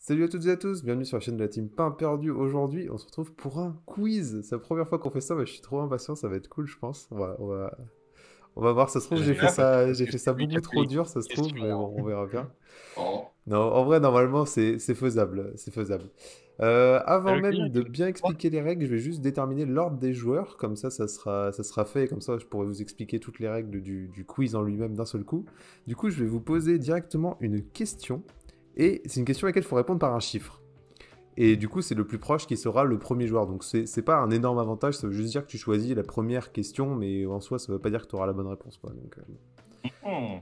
Salut à toutes et à tous, bienvenue sur la chaîne de la team Pain Perdu. Aujourd'hui, on se retrouve pour un quiz. C'est la première fois qu'on fait ça, mais je suis trop impatient, ça va être cool, je pense. On va voir, ça se trouve, j'ai fait Génial. ça, Parce j'ai que fait c'est ça lui qui beaucoup a fait trop les dur, ça se trouve, questions, mais hein. bon, on verra bien. Oh. Non, en vrai, normalement, c'est faisable, c'est faisable. Avant Le client, même de bien expliquer les règles, je vais juste déterminer l'ordre des joueurs, comme ça sera fait, et comme ça, je pourrai vous expliquer toutes les règles du quiz en lui-même d'un seul coup. Du coup, je vais vous poser directement une question, et c'est une question à laquelle il faut répondre par un chiffre. Et du coup, c'est le plus proche qui sera le premier joueur. Donc, c'est pas un énorme avantage, ça veut juste dire que tu choisis la première question, mais en soi, ça veut pas dire que tu auras la bonne réponse, quoi. Donc, Hmm.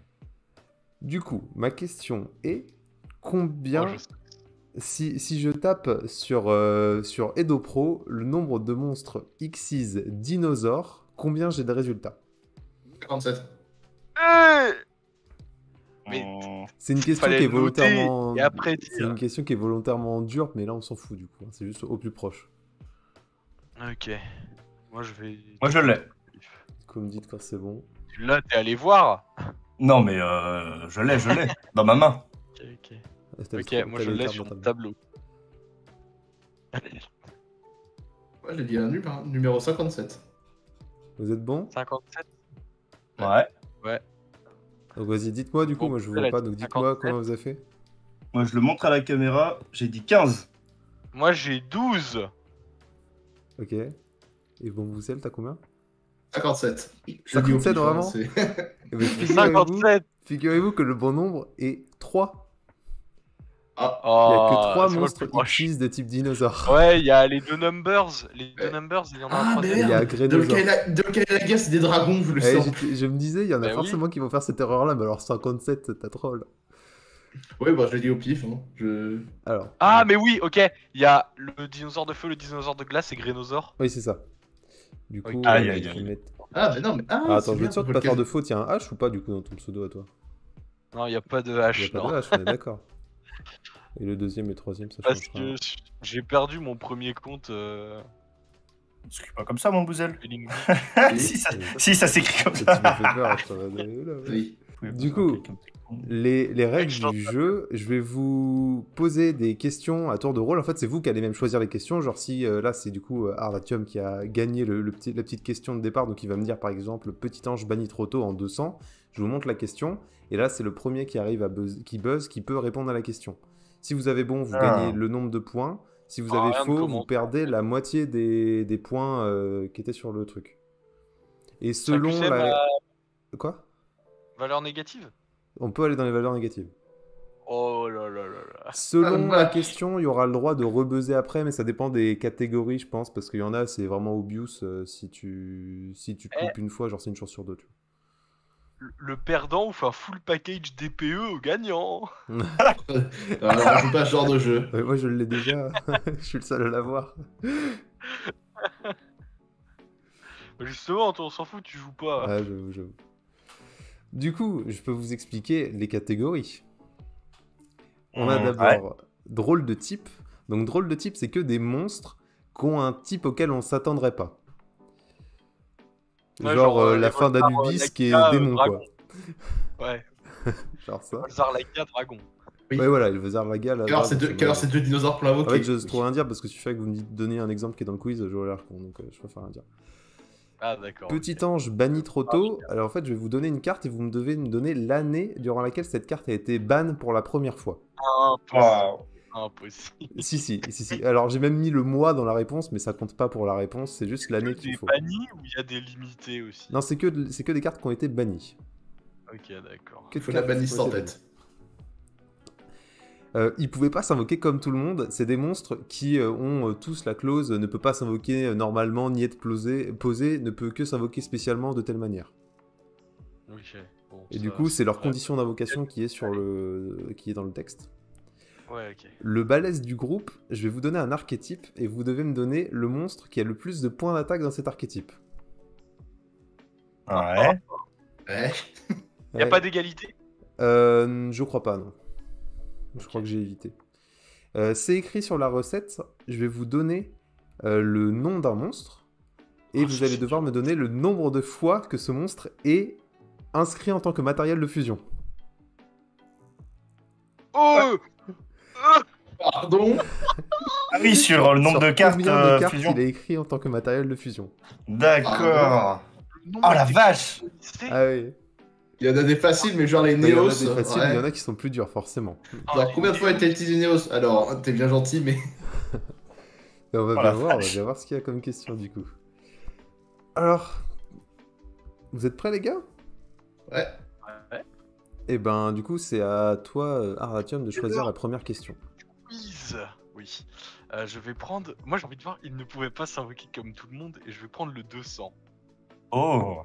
Du coup, ma question est Oh, combien, je sais. si je tape sur Edo Pro, le nombre de monstres Xyz dinosaures, combien j'ai de résultats? 47. Mais Hmm. C'est une question fallait qui est le noter volontairement, et après c'est une dire. question qui est volontairement dure, mais là, on s'en fout du coup, hein. C'est juste au plus proche. Ok. Moi je vais. Moi, je l'ai. Comme dites quand c'est bon. Là, t'es allé voir. Non, mais je l'ai, dans ma main. Ok, ok. T'as Ok, le- moi t'as je les l'ai cartes sur dans ta mon main. tableau. Ouais, j'ai dit un numéro 57. Vous êtes bon? 57. Ouais. Ouais. Donc vas-y, dites-moi du coup, Bon, moi je vous elle vois a pas, dit donc dites-moi 57. comment vous avez fait. Moi, je le montre à la caméra. J'ai dit 15. Moi j'ai 12. Ok. Et bon, vous, t'as combien? 57. Je l'ai dit au 57 pif, hein, vraiment? c'est- Eh ben, Mais 57. figurez-vous que le bon nombre est 3. Ah, Il n'y a que Oh, 3 c'est moi le monstres plus proche. Xyz de type dinosaure. Ouais, il y a les deux numbers. Les deux Ouais. numbers, il y en a un ah mais troisième. Il y a merde. Grénosaure. Dolkai Laga, c'est des dragons, je le Eh, sens. je me disais, il y en a Bah oui. forcément qui vont faire cette erreur-là, mais alors 57, t'as troll. Ouais, bah je l'ai dit au pif. Hein. Alors, Ah, mais oui, ok. Il y a le dinosaure de feu, le dinosaure de glace et Grénosaure. oui, c'est ça. Du coup, Ok. Aïe, aïe, je vais aïe. mettre... Ah, mais non, mais. Ah, Ah, c'est attends, je vais bien. être sûr de pas faire de faute. Il y a un H ou pas, du coup, dans ton pseudo à toi? Non, il n'y a pas de Il n'y a H, pas non. de H, on est d'accord. Et le deuxième et le troisième, ça Parce change que rien. j'ai perdu mon premier compte C'est pas comme ça, mon bouzel. Spelling Bee. si, ça s'écrit comme Tu ça. me fais peur, je t'en vais- Oui. Du coup, les règles du jeu, je vais vous poser des questions à tour de rôle. En fait, c'est vous qui allez même choisir les questions. Genre si là, c'est du coup Arlatium qui a gagné la petite question de départ. Donc il va me dire par exemple Petit ange banni trop tôt en 200. Je vous montre la question. Et là, c'est le premier qui arrive qui buzz, qui peut répondre à la question. Si vous avez bon, vous gagnez le nombre de points. Si vous avez rien de faux, vous commentaire, perdez en fait. la moitié des points qui étaient sur le truc. Et Ça selon QCM la... à Quoi? valeur négative. On peut aller dans les valeurs négatives. Oh là là là là. Selon Ah, la vache. question, il y aura le droit de rebuzzer après, mais ça dépend des catégories, je pense, parce qu'il y en a, c'est vraiment obvious si tu te loupes une fois, genre c'est une chance sur deux, tu Le perdant ou fait un full package DPE au gagnant. vois. Alors, on joue pas à ce genre de jeu. Ouais, moi, je l'ai déjà, je suis le seul à l'avoir. Justement, toi, on s'en fout, tu joues pas. Ah, j'avoue. Du coup, je peux vous expliquer les catégories. On a d'abord drôle de type. Donc, drôle de type, c'est que des monstres qui ont un type auquel on s'attendrait pas. Ouais, genre les la fin Voltar, d'Anubis qui est Lakia, démon, dragon. quoi. Ouais, Genre ça. Balzar Lakia, dragon. Oui. Ouais, voilà, il veut dire la gale. Alors, c'est deux dinosaures pour l'invoquer. En fait, j'ose trop rien dire parce que suffit que vous me donnez un exemple qui est dans le quiz, j'aurais l'air con, donc je préfère rien dire. Ah, d'accord. Petit ange banni trop tôt. Alors en fait, je vais vous donner une carte et vous devez me donner l'année durant laquelle cette carte a été ban pour la première fois. Impossible. Impossible. Si. Alors j'ai même mis le mois dans la réponse, mais ça compte pas pour la réponse, c'est juste l'année qu'il Des faut. bannis ou il y a des limités aussi? Non, c'est que des cartes qui ont été bannies. Ok, d'accord. Que Il de faut la cartes bannisse qui ont en été tête. ils pouvaient pas s'invoquer comme tout le monde. C'est des monstres qui ont tous la clause ne peut pas s'invoquer normalement, ni être posé, ne peut que s'invoquer spécialement de telle manière. Ok. Bon, Et ça, du coup, c'est leur ouais. condition d'invocation qui est qui est dans le texte. Ouais, ok. Le balèze du groupe, je vais vous donner un archétype et vous devez me donner le monstre qui a le plus de points d'attaque dans cet archétype. Ouais. Ouais. Y a pas d'égalité? Je crois pas, non. Je crois que j'ai évité. C'est écrit sur la recette. Je vais vous donner le nom d'un monstre et vous allez devoir me donner le nombre de fois que ce monstre est inscrit en tant que matériel de fusion. Oh Pardon. Ah oui, sur le nombre Sur de cartes, combien de cartes fusion. il est écrit en tant que matériel de fusion? D'accord. Le nom Oh la était vache. listé. Ah oui. Il y en a des faciles, mais genre les Bah, il y en a Neos. des faciles, ouais. mais il y en a qui sont plus durs, forcément. Ah, Genre, les combien de fois Néos. t'as utilisé Neos? Alors, t'es bien gentil, mais. Et on va Oh bien la voir, on va vache. bien voir ce qu'il y a comme question du coup. Alors, vous êtes prêts les gars? Ouais. Ouais. Et ben du coup c'est à toi Arlatium de choisir la première question. Quiz. Oui. Je vais prendre. Moi j'ai envie de voir, il ne pouvait pas s'invoquer comme tout le monde et je vais prendre le 200. Oh.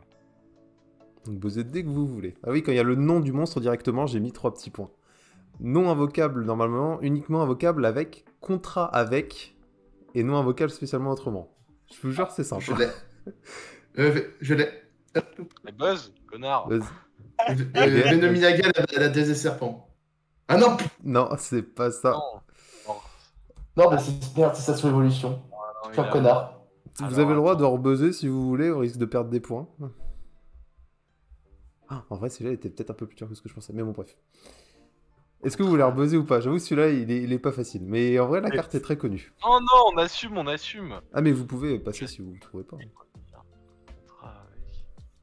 Donc posez dès que vous voulez. Ah oui, quand il y a le nom du monstre directement, j'ai mis 3 petits points. Non invocable normalement, uniquement invocable avec, contrat avec, et non invocable spécialement autrement. Je vous jure c'est simple. Je l'ai. Je l'ai. Mais Buzz, connard. Vas-y. Venominaga, la déesse des serpents. Ah non! Non, c'est pas ça. Non. Non, Non, mais merde, c'est sa sous-évolution. non, Quel il a- connard. Vous Alors, avez le droit de attends. rebuzzer si vous voulez, au risque de perdre des points. Ah, en vrai, celui-là était peut-être un peu plus dur que ce que je pensais, mais bon, bref. Est-ce que vous voulez rebuzzer ou pas? J'avoue, celui-là, il est pas facile. Mais en vrai, la carte est très connue. Non, non, on assume, on assume. Ah, mais vous pouvez passer si vous ne trouvez pas.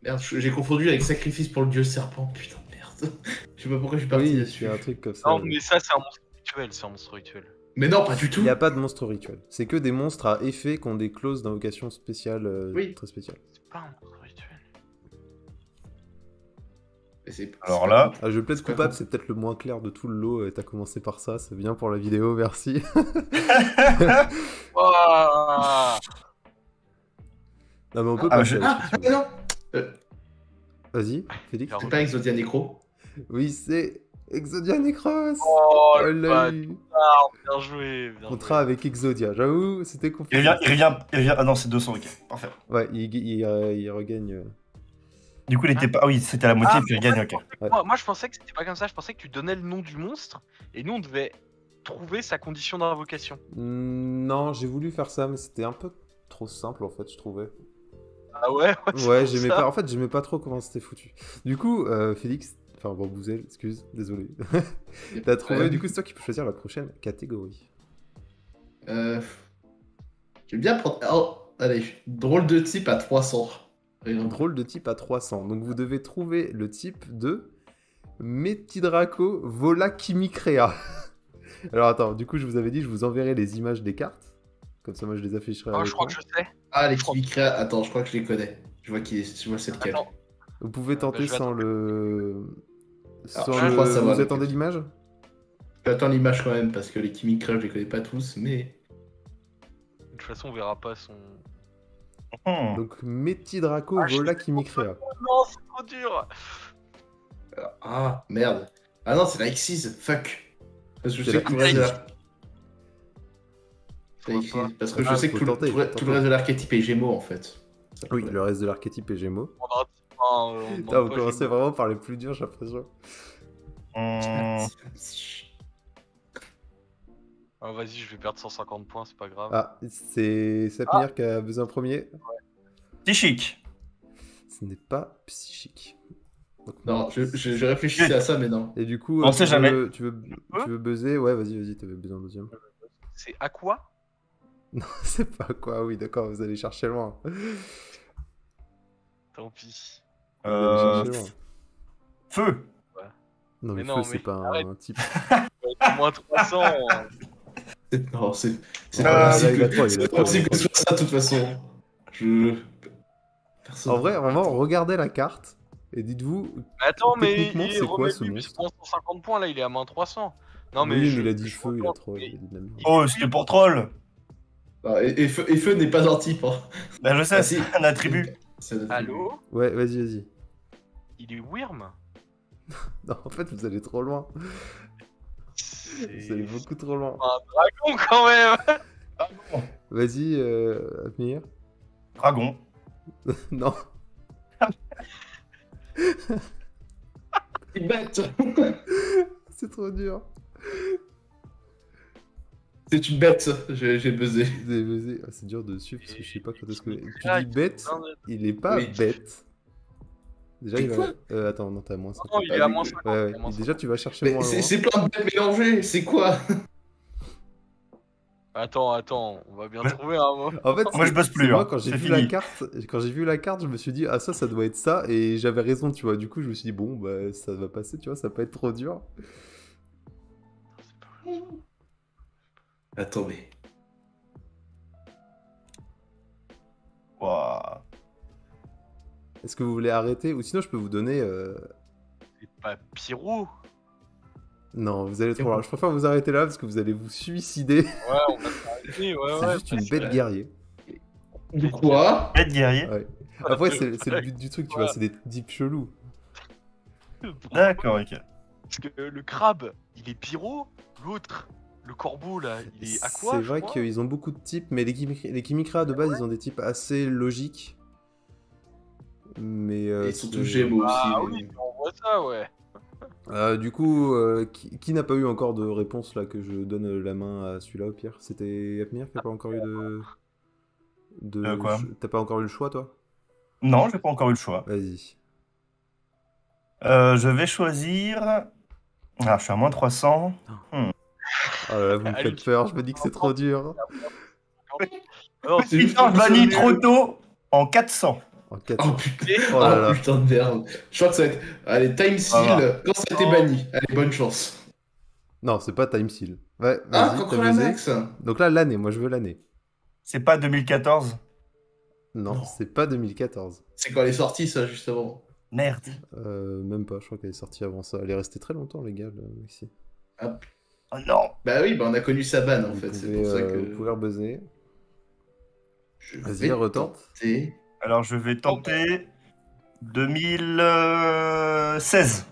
Merde, j'ai confondu avec sacrifice pour le dieu serpent. Putain, merde. Je sais pas pourquoi je suis parti Oui, il là-dessus. y a un truc comme ça. Non, mais ça, c'est un monstre rituel. C'est un monstre rituel. Mais non, pas du tout. Il n'y a pas de monstre rituel. C'est que des monstres à effet qui ont des clauses d'invocation spéciales, Oui. très spéciales. C'est pas un monstre rituel. Mais Alors là, Ah, je plaide C'est pas coupable, con. c'est peut-être le moins clair de tout le lot. T'as commencé par ça, c'est bien pour la vidéo, merci. Ouah. Non, mais on peut Ah, passer je- à la Ah, suite, si vous non. voulez. Vas-y, Félix. Alors, C'est pas Exodia Necro. Oui, c'est Exodia Necros. Oh, Elle le l'a bâtard, eu. bien joué. Bien Contrat joué. avec Exodia. J'avoue, c'était il compliqué. revient. Ah non, c'est 200, ok. Parfait. Ouais, il regagne. Du coup, il était pas. Ah oui, c'était à la moitié, puis il gagne, ok. Ouais. Moi, je pensais que c'était pas comme ça. Je pensais que tu donnais le nom du monstre et nous, on devait trouver sa condition d'invocation. Non, j'ai voulu faire ça, mais c'était un peu trop simple en fait, je trouvais. Ah ouais, c'est Ouais, pour j'aimais ça. pas. En fait, j'aimais pas trop comment c'était foutu. Du coup, Félix, enfin bon, Bouzel, excuse, désolé. T'as trouvé. Du coup, c'est toi qui peux choisir la prochaine catégorie. J'aime bien prendre. Oh, allez, drôle de type à 300. Drôle de type à 300. Donc vous devez trouver le type de Metidraco Volachimicrea. Alors attends, du coup, je vous avais dit, je vous enverrai les images des cartes. Comme ça, moi, je les afficherai à Oh, je crois l'écran. que je sais. Ah, les Kimikrea. Attends, je crois que je les connais. Je vois c'est lequel. Attends. Vous pouvez tenter je vais sans le... Alors, Sans je le... crois savoir Vous attendez lequel. l'image? J'attends l'image quand même parce que les Kimikrea, je les connais pas tous, mais. De toute façon, on verra pas son. Donc Metidraco Ah, je sais Volachimicrea. Oh non, c'est trop dur. Ah, merde. Ah non, c'est la Xyz. Fuck. Parce que je C'est sais la que tout le reste de Xyz. la. Je vois Xyz. pas. Parce que Ah, je sais que faut tout, tenter, tout le- faut tout le reste de l'archétype est Gémeaux en fait. Ça, Oui, ouais. le reste de l'archétype est Gémeaux. On aura- on demande Putain, vous pas commencez Gémeaux. vraiment par les plus durs, j'ai l'impression. Ah, vas-y, je vais perdre 150 points, c'est pas grave. Ah, c'est Sapnir qui a besoin en premier. Psychique. Ce n'est pas psychique. Donc, Non, je réfléchissais à ça, mais non. Et du coup, On sait jamais. tu veux buzzer? Ouais, vas-y, t'avais besoin d'un deuxième. C'est à quoi? Non, c'est pas quoi, oui, d'accord, vous allez chercher loin. Tant pis. Vous allez chercher loin. Feu. Non, mais, Mais non, feu, mais c'est pas arrête. un type. Moins 300. Non, c'est Ah, pas là, possible il a que trop, il a c'est trop, pas possible il a que ce soit ça de toute façon. Personne. En vrai, vraiment, regardez la carte et dites-vous. Attends, mais Techniquement, c'est quoi, ce remets-lui, monstre prend 150 points, là, il est à moins 300. Non, mais oui, je- mais il a dit je feu, il a comprends, trop. mais- Il a dit de la merde. Oh, c'était pour troll. Ah, et feu n'est pas un type. Hein. Ben, je sais, Ah, c'est si. un attribut. C'est un attribut. Allô? Ouais, vas-y. Il est Wyrm? Non, en fait, vous allez trop loin. Vous allez beaucoup trop loin. un dragon quand même. Vas-y, Amir. Dragon. Non. Une bête. C'est trop dur. C'est une bête. J'ai buzzé. Vous avez buzzé. Ah, c'est dur de suivre parce que je sais pas quand est-ce que. Tu Ah, dis bête, il est pas Oui. bête. Déjà, C'est il va. quoi Attends, non, t'as moins 50. Non, il est à moins 50. Ouais, il est à moins Déjà, tu vas chercher Mais moins loin. c'est plein de bêtes mélangées. C'est quoi? Attends, on va bien Ouais. trouver un mot. En fait, Moi, je bosse plus, Moi, hein. quand j'ai C'est vu fini. la carte, je me suis dit, ah, ça doit être ça. Et j'avais raison, tu vois. Du coup, je me suis dit, bon, bah, ça va passer, tu vois, ça va pas être trop dur. Attends, mais. Ouah. Est-ce que vous voulez arrêter? Ou sinon, je peux vous donner. C'est pas Pyro. Non, vous allez trop loin. Je préfère vous arrêter là parce que vous allez vous suicider. Ouais, on va s'arrêter. Ouais, C'est ouais. juste une parce bête que- guerrier. De quoi? Bête guerrier. Ouais. Après, c'est le but du truc, tu vois, c'est des types chelous. D'accord, ok. Parce que le crabe, il est pyro. L'autre, le corbeau là, il est aqua. C'est je vrai crois. qu'ils ont beaucoup de types, mais les Kimikra de base, ils ont des types assez logiques. Mais Ils sont c'est- tous Gémeaux aussi. Ah mais- oui, on voit ça, ouais. Du coup, qui n'a pas eu encore de réponse là que je donne la main à celui-là au pire? C'était Yapmir qui n'a pas encore eu de... Quoi? T'as pas encore eu le choix toi? Non, j'ai pas encore eu le choix. Vas-y. Je vais choisir. Ah, je suis à moins 300. Oh là là, vous me Allez, faites peur, je me dis que c'est trop dur. Non, C'est Putain, je bannis trop tôt en 400. En Oh 400. putain, Oh là là. putain de merde. Je crois que ça va être. Allez, Time Seal, quand ça a été Oh. banni. Allez, bonne chance. Non, c'est pas Time Seal. Ouais, Ah, vas-y, t'as contre la buzzé. Max. Donc là, l'année, moi je veux l'année. C'est pas 2014. Non, Non. c'est pas 2014. C'est quand elle est sortie, ça, justement. Merde. Même pas, je crois qu'elle est sortie avant ça. Elle est restée très longtemps, les gars, ici. Oh non. Bah oui, bah on a connu sa banne, en Vous fait. C'est pouvez, pour ça vous que. pouvez rebuzzer. Je Vas-y, vais retente. tenter. Alors, je vais tenter 2016.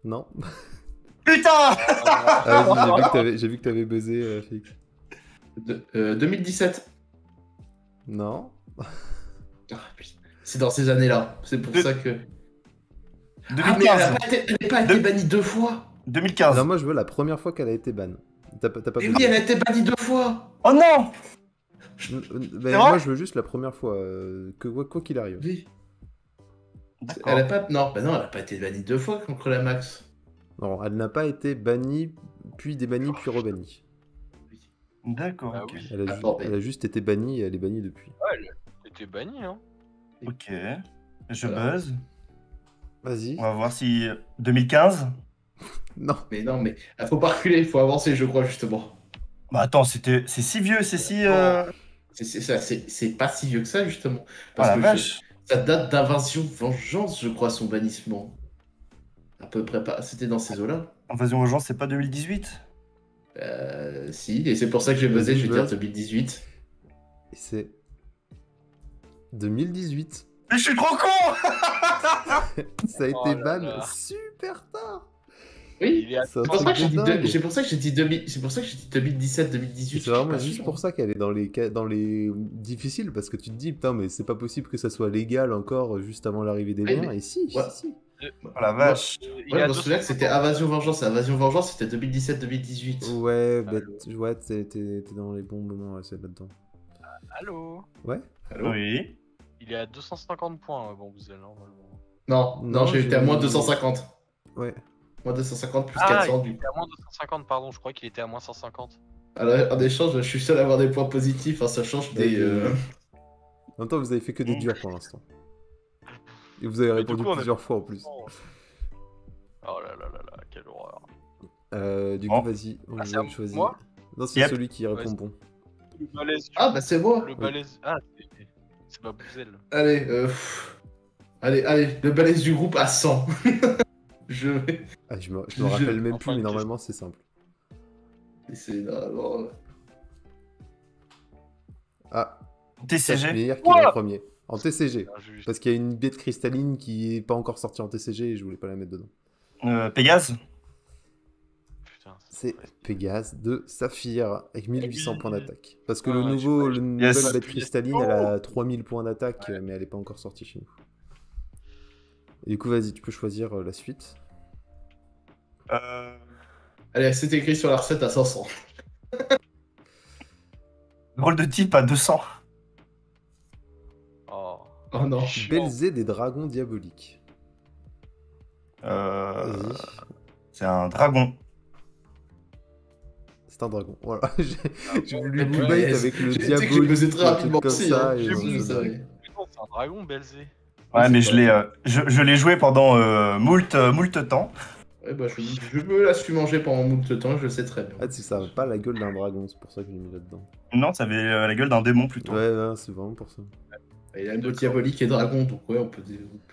Non. Putain. Ah, vas-y, j'ai vu que t'avais buzzé, Félix. 2017. Non. Ah, putain. C'est dans ces années-là. C'est pour De- ça que. Ah, mais 2015. elle n'a pas été bannie 2 fois. 2015. Non, moi je veux la première fois qu'elle a été ban. T'as pas Mais buzzé. oui, elle a été bannie 2 fois. Oh non. Mais vrai moi je veux juste la première fois, quoi qu'il arrive. Oui. D'accord. Elle a pas. Non, bah non, elle a pas été bannie 2 fois contre la Max. Non, elle n'a pas été bannie, puis débannie, puis rebannie. D'accord, Ah ok. oui. Elle a, Ah, bon, mais- elle a juste été bannie et elle est bannie depuis. C'était banni, hein. Ok. Je Voilà. buzz. Vas-y. On va voir si 2015. Non. Mais non, mais faut pas reculer, il faut avancer, je crois, justement. Bah attends, c'est si vieux, c'est si. C'est pas si vieux que ça, justement. Ah Parce la que vache. ça date d'Invasion Vengeance, je crois, son bannissement. À peu près pas. C'était dans ces eaux-là. Invasion aux gens, c'est pas 2018. Si, et c'est pour ça que j'ai buzzé, Vas-y, je vais dire buzz. 2018. Et c'est 2018. Mais je suis trop con. Ça a Oh été là ban là. super tard. Oui, Il est à Ça a c'est pour ça que j'ai dit, dingue. c'est pour ça que j'ai dit 2017, 2018. C'est vraiment je suis pas juste sûr. pour ça qu'elle est dans les difficiles, parce que tu te dis, putain, mais c'est pas possible que ça soit légal encore juste avant l'arrivée des Oui, liens. mais- Et si, Ouais. si. Oh la vache. Il Ouais, est à je me souviens que c'était 250. Invasion Vengeance. Et Invasion Vengeance, c'était 2017-2018. Ouais, bah, Allô. ouais, t'es dans les bons moments, c'est là-dedans. Allô. Ouais. Allô Oui. Il est à 250 points, bon, vous allez normalement. Non, Non, j'ai été à j'ai- moins 250. Ouais. Moins 250 plus Ah, 400 il du était à moins 250, pardon, je crois qu'il était à moins 150. Alors, en échange, je suis seul à avoir des points positifs, hein, ça change des. En même temps, vous avez fait que des Mm. durs pour l'instant. Et vous avez Mais du répondu coup, on a- plusieurs fois en plus. Oh là là là là, quelle horreur. Du Bon. coup, vas-y, on Ah, c'est à choisit. moi Non, c'est Yep. celui qui répond Vas-y. bon. Le balèze. Ah, bah c'est moi. Le balèze. Ah, c'est ma bouselle. Allez, allez, le balèze du groupe à 100. je vais. Ah, je me rappelle même plus, Enfin, mais normalement, c'est simple. C'est normalement. Ah, TCG. Sachmir qui est le premier. En TCG. Ah, juste- Parce qu'il y a une bête cristalline qui est pas encore sortie en TCG et je voulais pas la mettre dedans. Pégase. Putain, C'est Pégase de Saphir avec 1800 points d'attaque. Parce que Ah, le tu nouveau, vois, le yes. nouvelle bête cristalline, elle a 3000 points d'attaque, mais elle est pas encore sortie chez nous. Et du coup, vas-y, tu peux choisir la suite. Allez, c'est écrit sur la recette à 500. Rôle de type à 200. Oh. Oh non. Belzé des dragons diaboliques. Euh, Vas-y. C'est un dragon. C'est un dragon. Voilà. J'ai voulu Ah, du ouais, bait avec le je sais que je le diabolique, faisais très un truc rapidement comme aussi, ça. hein. Et Je non, le ça savais. m'arrive. Non, c'est un dragon, Belzé. Ouais, mais c'est pas- je l'ai joué pendant moult temps. Ouais, bah, je me la suis mangé pendant moult temps, je le sais très bien. Ah, tu sais, ça n'a pas la gueule d'un dragon, c'est pour ça que j'ai mis là-dedans. Non, ça avait la gueule d'un démon plutôt. Ouais, ouais, c'est vraiment pour ça. Il a une botte diabolique et dragon, donc ouais, on peut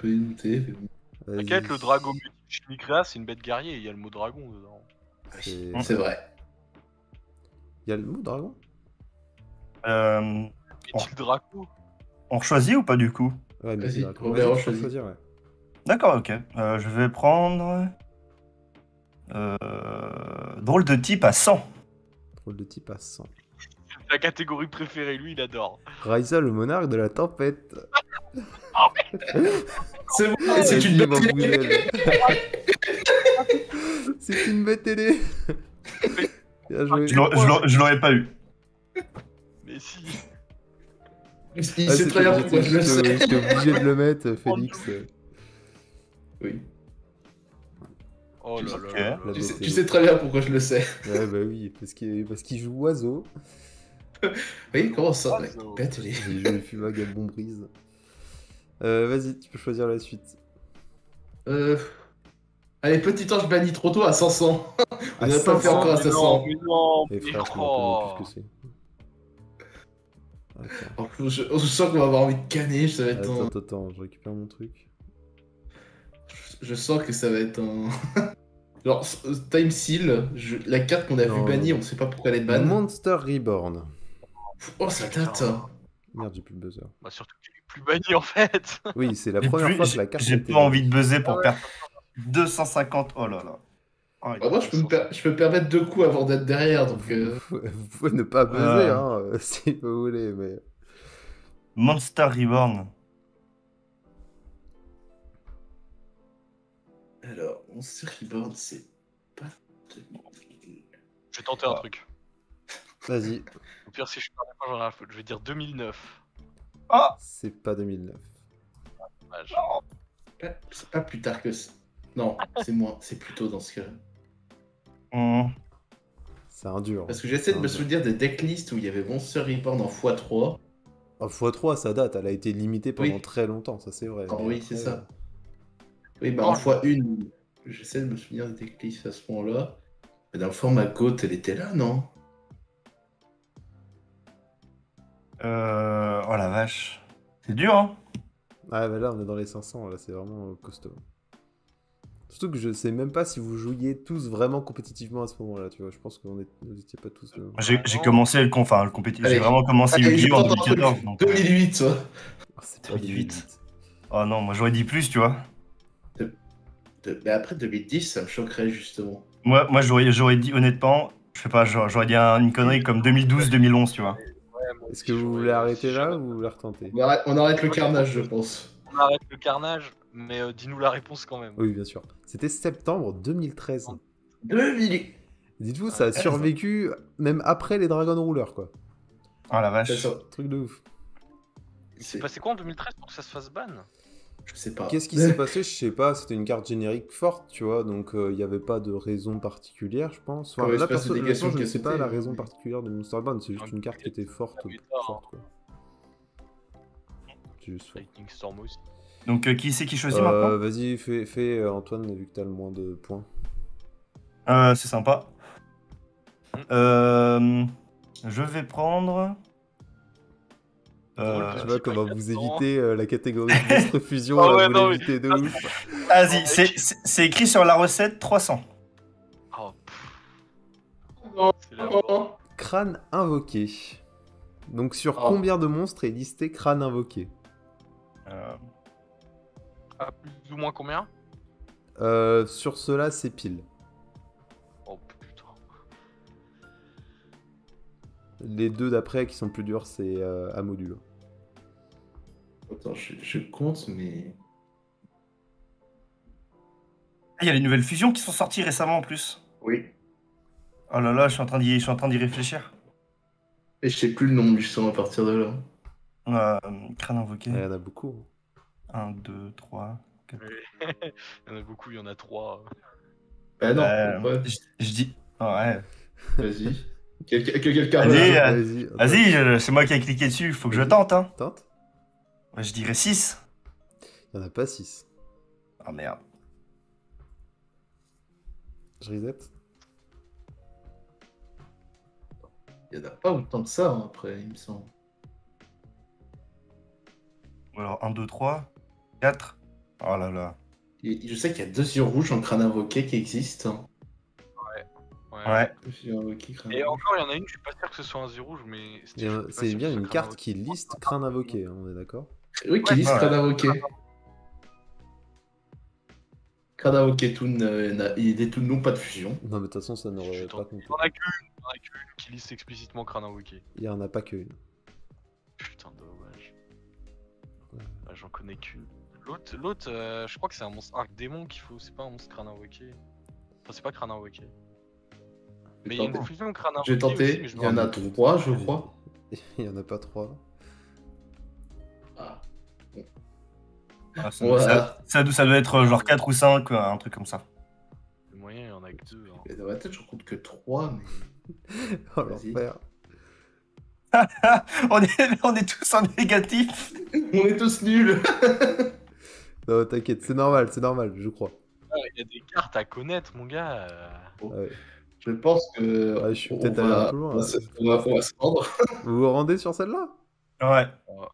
y douter. mais bon. Vas-y. T'inquiète, le dragon Chimicrea, c'est une bête guerrier, il y a le mot dragon dedans. C'est- C'est vrai. Il y a le mot dragon? Euh, Est-il Draco? on choisit ou pas du coup? Ouais, mais Vas-y, c'est dragon. Robert, Vas-y, tu peux choisis. choisir, ouais. D'accord, ok. Je vais prendre... drôle de type à 100. Drôle de type à 100. La catégorie préférée, lui, il adore. Raisa, le monarque de la tempête. C'est bon, Ah, c'est une vas-y, bête télé. Mambouzelle. C'est une bête télé. Bien joué. Je l'aurais pas eu. Mais si. Il Ah, sait c'était très bien pourquoi objectif, je le sais. j'étais obligé de le mettre, Félix. Oui. Oh là Ok. là. La Tu sais, bête tu sais très bien pourquoi je le sais. Ouais, bah oui, parce qu'il joue oiseau. Oui, comment ça ouais, Oiseau. bête télé. Il joue le film Vagabond Brise. Vas-y, tu peux choisir la suite. Allez, petit ange banni trop tôt à 500. On À n'a pas fait 500. encore à 500. Mais non, Et mais frère, je me oh. rappelle plus ce que c'est. Attends, Je sens qu'on va avoir envie de canner, ça va être un... attends, je récupère mon truc. Je sens que ça va être un... Genre, Time Seal, la carte qu'on a Non, vue bannie, non. on sait pas pourquoi elle est ban. Monster Reborn. Oh, ça date. Hein. Merde, j'ai plus le buzzer. Bah surtout qu'il est plus banni en fait. Oui, c'est la J'ai première plus- fois que la carte J'ai était pas envie de bannie. buzzer pour perdre 250. Oh là là. Oh, Bah, moi, je peux me permettre 2 coups avant d'être derrière, donc... Vous pouvez ne pas buzzer, hein, si vous voulez, mais... Monster Reborn. Alors, mon Reborn, c'est pas... Je vais tenter un truc. Vas-y, Au pire, si je perds pas, j'en ai la faute. Je vais dire 2009. Ah, c'est pas 2009. Dommage. C'est pas plus tard que ça. Non, c'est moins, c'est plus tôt dans ce cas-là. C'est un dur. Parce que j'essaie de me souvenir des decklists où il y avait Monster Reborn en x3. Ah, x3, ça date, elle a été limitée pendant Oui. très longtemps, ça c'est vrai. Ah mais oui, après, c'est ça. Oui, bah en x1, j'essaie de me souvenir des decklists à ce moment-là. Mais dans le format GOAT, elle était là, non? Oh la vache. C'est dur, hein. Ah, bah là, on est dans les 500, là, c'est vraiment costaud. Surtout que je sais même pas si vous jouiez tous vraiment compétitivement à ce moment-là, tu vois. Je pense que vous n'étiez pas tous... J'ai commencé le compétitif. J'ai Allez. vraiment commencé Allez, je Yu-Gi-Oh en tente un truc. 2014. Donc, 2008, toi. Ah, c'est pas 2008. 2008. oh non, moi j'aurais dit plus, tu vois. Mais après 2010, ça me choquerait justement. Moi j'aurais dit honnêtement, je sais pas, j'aurais dit une connerie comme 2012-2011, tu vois. Ouais, moi Est-ce aussi, que vous j'aurais- voulez arrêter si là j'aurais- ou vous voulez retenter? On arrête le carnage, je pense. On arrête le carnage, mais dis-nous la réponse quand même. Oui, bien sûr. C'était septembre 2013. 2008. Dites-vous, ça a survécu même après les Dragon Rulers, quoi. Oh la vache. C'est ça. Truc de ouf. Il s'est passé quoi en 2013 pour que ça se fasse ban? Je sais pas. Qu'est-ce qui s'est passé? Je sais pas, c'était une carte générique forte, tu vois, donc il n'y avait pas de raison particulière, je pense. Enfin, Comme là, espèce de personnellement, négation je ne qui a sais pas sauté, la hein, raison oui. particulière de Monster Band, c'est juste une carte qui était forte, Ah oui, ça, hein. forte, quoi. C'est juste fort. Lightning Storm aussi. Donc qui c'est qui choisit maintenant? Vas-y, fais Antoine, vu que t'as le moins de points. C'est sympa. Je vais prendre. Tu vois comment vous 400. évitez la catégorie de Monstre Fusion, Ah là, ouais, vous non, l'évitez de ouf. Vas-y, c'est écrit sur la recette 300. Oh, pff, Non, c'est la mort. non. Crâne invoqué. Donc sur Oh. combien de monstres est listé crâne invoqué? Ah, plus ou moins combien? Sur cela, c'est pile. Oh putain. Les deux d'après qui sont plus durs, c'est à module. Attends, je compte, mais. Il y a les nouvelles fusions qui sont sorties récemment en plus. Oui. Oh là là, je suis en train d'y réfléchir. Et je sais plus le nom du son à partir de là. Crâne invoqué. Il y en a beaucoup. 1, 2, 3, 4. Il y en a beaucoup, il y en a 3. Bah non, ouais. Je dis. Oh, ouais. Vas-y. Que quelqu'un Allez, Vas-y, Vas-y, c'est moi qui ai cliqué dessus, faut que je tente. Hein. Tente. Ouais, je dirais 6. Il n'y en a pas 6. Ah merde. Je reset. Il n'y en a pas autant que ça, hein, après, il me semble. Alors 1, 2, 3, 4. Oh là là. Je sais qu'il y a 2 yeux rouges en crâne invoqué qui existent. Ouais. 2 yeux invoqués, crâne Et rouge. encore, il y en a une, je suis pas sûr que ce soit un yeux rouge, mais. Et, c'est bien une carte qui liste crâne invoqué, hein, on est d'accord? Oui, qui Ouais, liste ouais. crâne invoqué. Crâne invoqué, Toon, il est tout non pas de fusion. Non, mais de toute façon, ça n'aurait pas compté. Il y en a qu'une qui liste explicitement crâne invoqué. Il n'y en a pas qu'une. Putain, dommage. Ouais. Ah, j'en connais qu'une. L'autre, je crois que c'est un monstre arc démon qu'il faut, c'est pas un monstre crâne invoqué. Enfin, c'est pas crâne invoqué. Mais il y a une fusion crâne invoqué. J'ai tenté, aussi, mais je il me y en a rappelle- 3, je crois. Il n'y en a pas 3. Ah. Ah, Voilà. ça doit être genre 4 ou 5, un truc comme ça. Le moyen, il y en a que 2. Hein. Et dans ma tête, je compte que 3, mais. Oh Vas-y. l'enfer. on est tous en négatif. On est tous nuls. Non, t'inquiète, c'est normal, je crois. Il y a des cartes à connaître, mon gars. Ouais. Je pense que. Ouais, je suis on peut-être va- allé un peu loin, On va, là. on va se rendre. Vous vous rendez sur celle-là? Ouais. Ouais.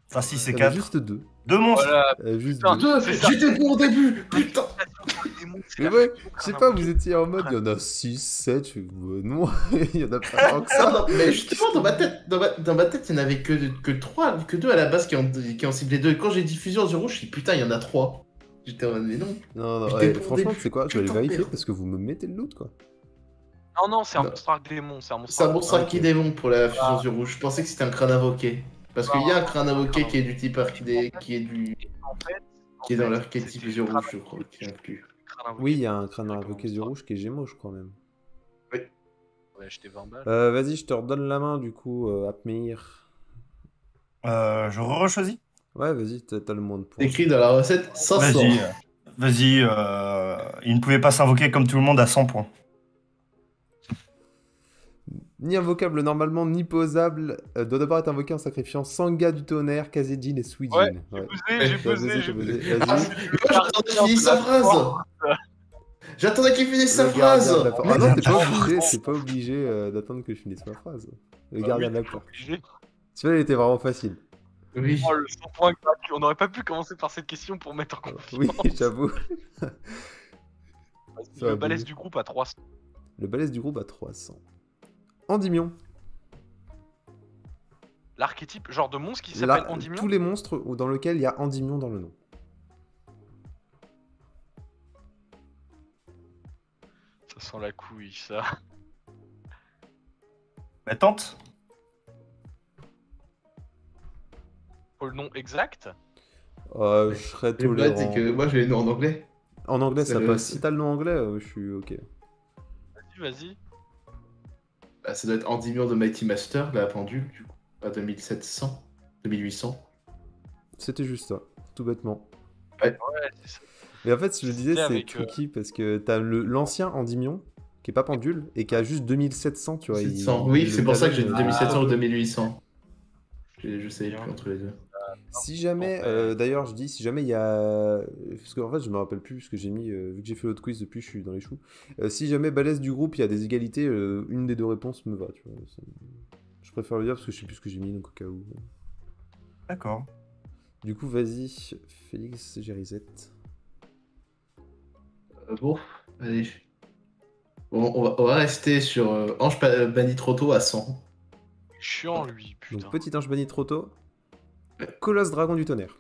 Enfin, 6 Il et y en a 4. juste 2. 2 monstres. Voilà. Juste Putain, 2. c'est ça. J'étais bon au début. Putain. Mais ouais, je sais pas, vous étiez en mode, il y en a 6, 7, non, il y en a pas tant que ça. Non, mais justement, dans ma tête, il n'y en avait que 3, que 2 à la base qui ont ciblé 2. Et quand j'ai diffusé en yeux rouge, je me suis dit, putain, il y en a 3. J'étais en mode, mais non. Non, J'étais ouais, pour franchement, des tu sais quoi, je vais aller putains de vérifier merde. parce que vous me mettez le loot, quoi. Non, c'est un Non. monstre arc démon. C'est un monstre C'est un arc bon démon. sort qui démon pour la fusion yeux rouge. Je pensais que c'était un crâne invoqué. Parce qu'il y a un crâne invoqué qui est du type archidé, qui est dans l'archétype yeux rouge, je crois, qui est inclus. Oui, il y a un crâne invoqué yeux rouge qui est Gémeaux, je crois même. Ouais, acheté 20 balles. Vas-y, je te redonne la main, du coup, Apmeir. Je re-choisis. Ouais, vas-y, t'as le moins de points. Écrit dans la recette 500. Vas-y, il ne pouvait pas s'invoquer comme tout le monde à 100 points. Ni invocable normalement, ni posable, doit d'abord être invoqué en sacrifiant Sangha du tonnerre, Kazejin et Suijin. Ouais, j'ai buzzé. T'as buzzé. Ah, Vas-y. j'attendais qu'il finisse sa phrase. J'attendais qu'il finisse sa Le gardien phrase. de la porte. Ah non, t'es pas obligé d'attendre que je finisse ma phrase. Le gardien de la porte. Celui-là, il était vraiment facile. Oui. Oh, le 100 points gratuit. On aurait pas pu commencer par cette question pour mettre en confiance. Oui, j'avoue. Le balèze du groupe à 300. Le balèze du groupe à 300. Endymion. L'archétype, genre de monstre qui s'appelle Endymion. Tous les monstres dans lesquels il y a Endymion dans le nom. Ça sent la couille, ça. Mais tente. Pour le nom exact. Je serais Le problème, c'est tolérant. que moi, j'ai les noms en anglais. En anglais, ça C'est passe. Si t'as le nom anglais, je suis ok. Vas-y. Bah, ça doit être Endymion de Mighty Master, la pendule, du coup. Pas 2700, 2800. C'était juste ça, tout bêtement. Ouais, c'est ça. Mais en fait, ce que je disais, C'était c'est avec, tricky parce que t'as l'ancien Endymion qui est pas pendule et qui a juste 2700, tu vois. 700. Oui, c'est pour ça que j'ai dit dit 2700 ou 2800. Je sais plus entre les deux. Si jamais, d'ailleurs, je dis, si jamais il y a. Parce qu'en fait, je me rappelle plus ce que j'ai mis, vu que j'ai fait l'autre quiz depuis, je suis dans les choux. Si jamais balèze du groupe, il y a des égalités, une des deux réponses me va, tu vois. Je préfère le dire parce que je sais plus ce que j'ai mis, donc au cas où. D'accord. Du coup, vas-y, Félix, j'ai reset. Bon, allez. Bon, on va rester sur Ange Banitroto à 100. Chiant, lui, putain. Donc, petit ange banni trop tôt. Colosse dragon du tonnerre.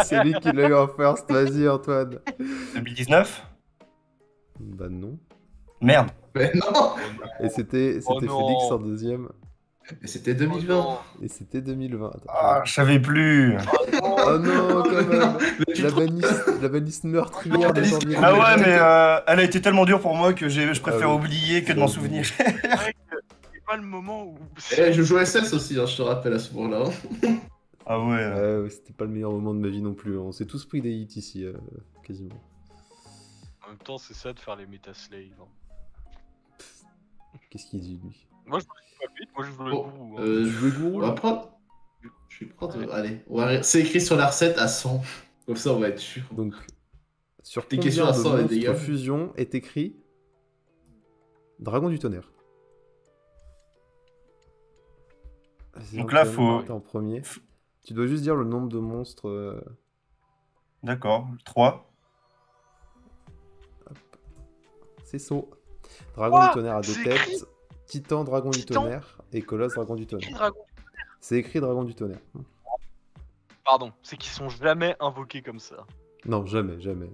C'est lui qui l'a eu en first, vas-y, Antoine. 2019. Bah non. Merde. Mais non. Et c'était Oh Félix non. en deuxième. Mais c'était 2020. Et c'était 2020. Attends, Ah, je savais plus. oh non, quand même. La banisse meurtrière de janvier. Ah ouais, mais elle a été tellement dure pour moi que je préfère Ah oui. oublier que de m'en souvenir. C'est pas le moment où. Eh, je jouais SS aussi, hein, je te rappelle à ce moment-là. Ah ouais. Ouais, c'était pas le meilleur moment de ma vie non plus. On s'est tous pris des hits ici, quasiment. En même temps, c'est ça de faire les Metaslaves. Hein. Qu'est-ce qu'il dit, lui? Moi, je veux pas vite, moi, je veux le Bon, gourou. Hein. Tu veux on gourou va prendre. Je vais prendre. Allez, c'est écrit sur la recette à 100. Comme ça, on va être sûr. Donc, sur Tes combien questions à de 100 et monstres dégâts. fusion est écrit Dragon du tonnerre? Vas-y, Donc là, Antoine, faut- t'es en premier. Tu dois juste dire le nombre de monstres. D'accord. 3. C'est saut. Dragon Quoi du tonnerre a 2 C'est têtes. écrit Titan, dragon du Titan tonnerre. Et Colosse, dragon du Qui tonnerre. dragon C'est écrit dragon du tonnerre. Pardon, c'est qu'ils sont jamais invoqués comme ça. Non, jamais, jamais.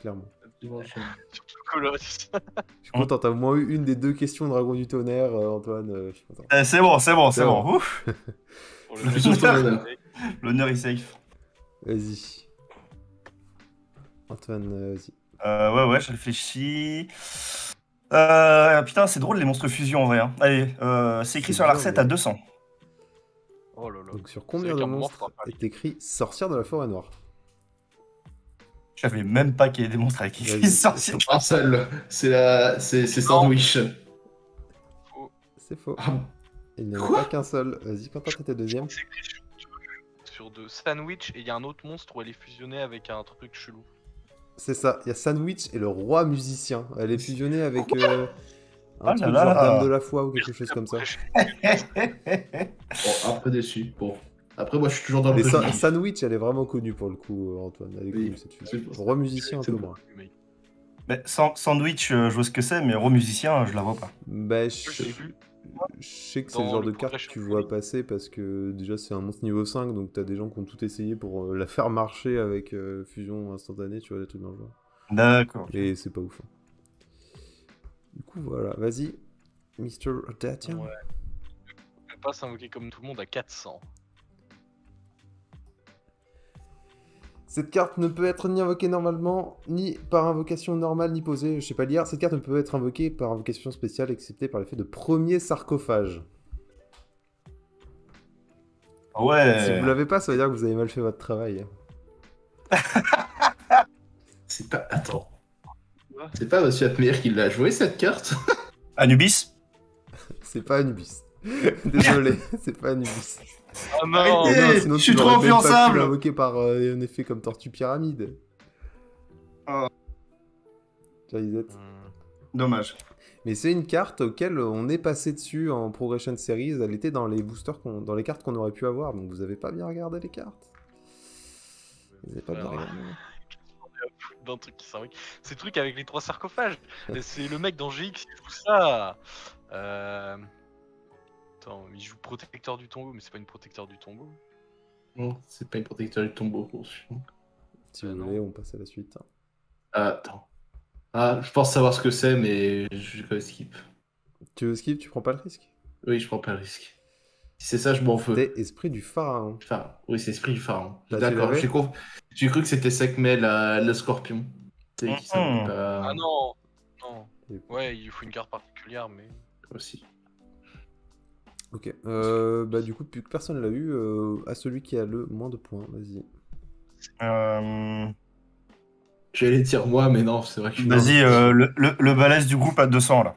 Clairement. Surtout Colosse. Je suis content, t'as au moins eu une des 2 questions Dragon du tonnerre, Antoine. Je suis content. C'est bon, c'est bon, c'est C'est bon. Ouf. Pour Le le fusion mec, tonnerre. L'honneur est safe. Vas-y. Antoine, vas-y. Ouais, je réfléchis. Putain, c'est drôle les monstres fusion en vrai. Hein. Allez, c'est écrit C'est sur la dur, recette mais- à 200. Oh là là. Donc sur C'est combien vrai de qu'à un moment, monstres faudra pas est écrit sorcière de la forêt noire? Je savais même pas qu'il y avait des monstres avec écrit Vas-y. sorcier. Un seul. C'est sandwich. C'est faux. Ah, Il n'y en a Quoi pas qu'un seul. Vas-y, Quentin, t'étais deuxième. C'est écrit sur de sandwich et il y a un autre monstre où elle est fusionnée avec un truc chelou. C'est ça, il y a Sandwich et le roi musicien. Elle est fusionnée avec un Oh là truc là. genre Dame de la foi ou quelque chose comme ça. Bon, un peu déçu. Bon. Après, moi, je suis toujours dans le Mais préjudice. Sandwich, elle est vraiment connue pour le coup, Antoine. Elle est Oui, connue cette fille. c'est pour ça. Roi musicien, un C'est peu bon. moins. Mais sandwich, je vois ce que c'est, mais roi musicien, je la vois pas. Bah, Je l'ai vu. je sais que c'est le Dans genre le de carte que Progression tu vois Training. passer parce que déjà c'est un monstre niveau 5, donc t'as des gens qui ont tout essayé pour la faire marcher avec fusion instantanée, tu vois, des trucs dans le genre. D'accord. Et c'est pas ouf. Hein. Du coup, voilà, vas-y, Mr. Datian. Ouais. Je peux pas s'invoquer comme tout le monde à 400. Cette carte ne peut être ni invoquée normalement, ni par invocation normale, ni posée. Je sais pas lire. Cette carte ne peut être invoquée par invocation spéciale, excepté par l'effet de premier sarcophage. Ouais. Si vous l'avez pas, ça veut dire que vous avez mal fait votre travail. C'est pas. Attends. C'est pas Monsieur Atmeir qui l'a joué cette carte? Anubis. C'est pas Anubis. Désolé, c'est pas Anubis. Oh non Arrêtez. Mais non, sinon je suis tu trop n'aurais même pas pu influençable. l'invoquer par un effet comme Tortue Pyramide. Oh. Tiens, Lisette. Dommage. Mais c'est une carte auquel on est passé dessus en Progression Series. Elle était dans les boosters, dans les cartes qu'on aurait pu avoir. Donc vous avez pas bien regardé les cartes. Vous avez pas bien regardé. D'un truc qui s'invoque. C'est le truc avec les 3 sarcophages. Et c'est le mec dans GX qui joue ça. Attends, il joue protecteur du tombeau, mais c'est pas une protecteur du tombeau. Non, c'est pas une protecteur du tombeau. Si vous non. voulez, on passe à la suite. Attends. Ah, je pense savoir ce que c'est, mais je vais skip. Tu veux skip, tu prends pas le risque. Oui, je prends pas le risque. Si c'est ça, je m'en veux. T'es esprit du pharaon. Enfin, oui, c'est Esprit du Pharaon. Bah, tu D'accord, l'avais j'ai cru que c'était Sekhmet, le scorpion. C'est qui s'invoque pas Ah non Non. Et- Ouais, il faut une carte particulière, mais. aussi. Ok. Bah du coup, plus que personne l'a eu, à celui qui a le moins de points. Vas-y. J'allais dire moi, mais non, c'est vrai que Vas-y, le balèze du groupe à 200 là.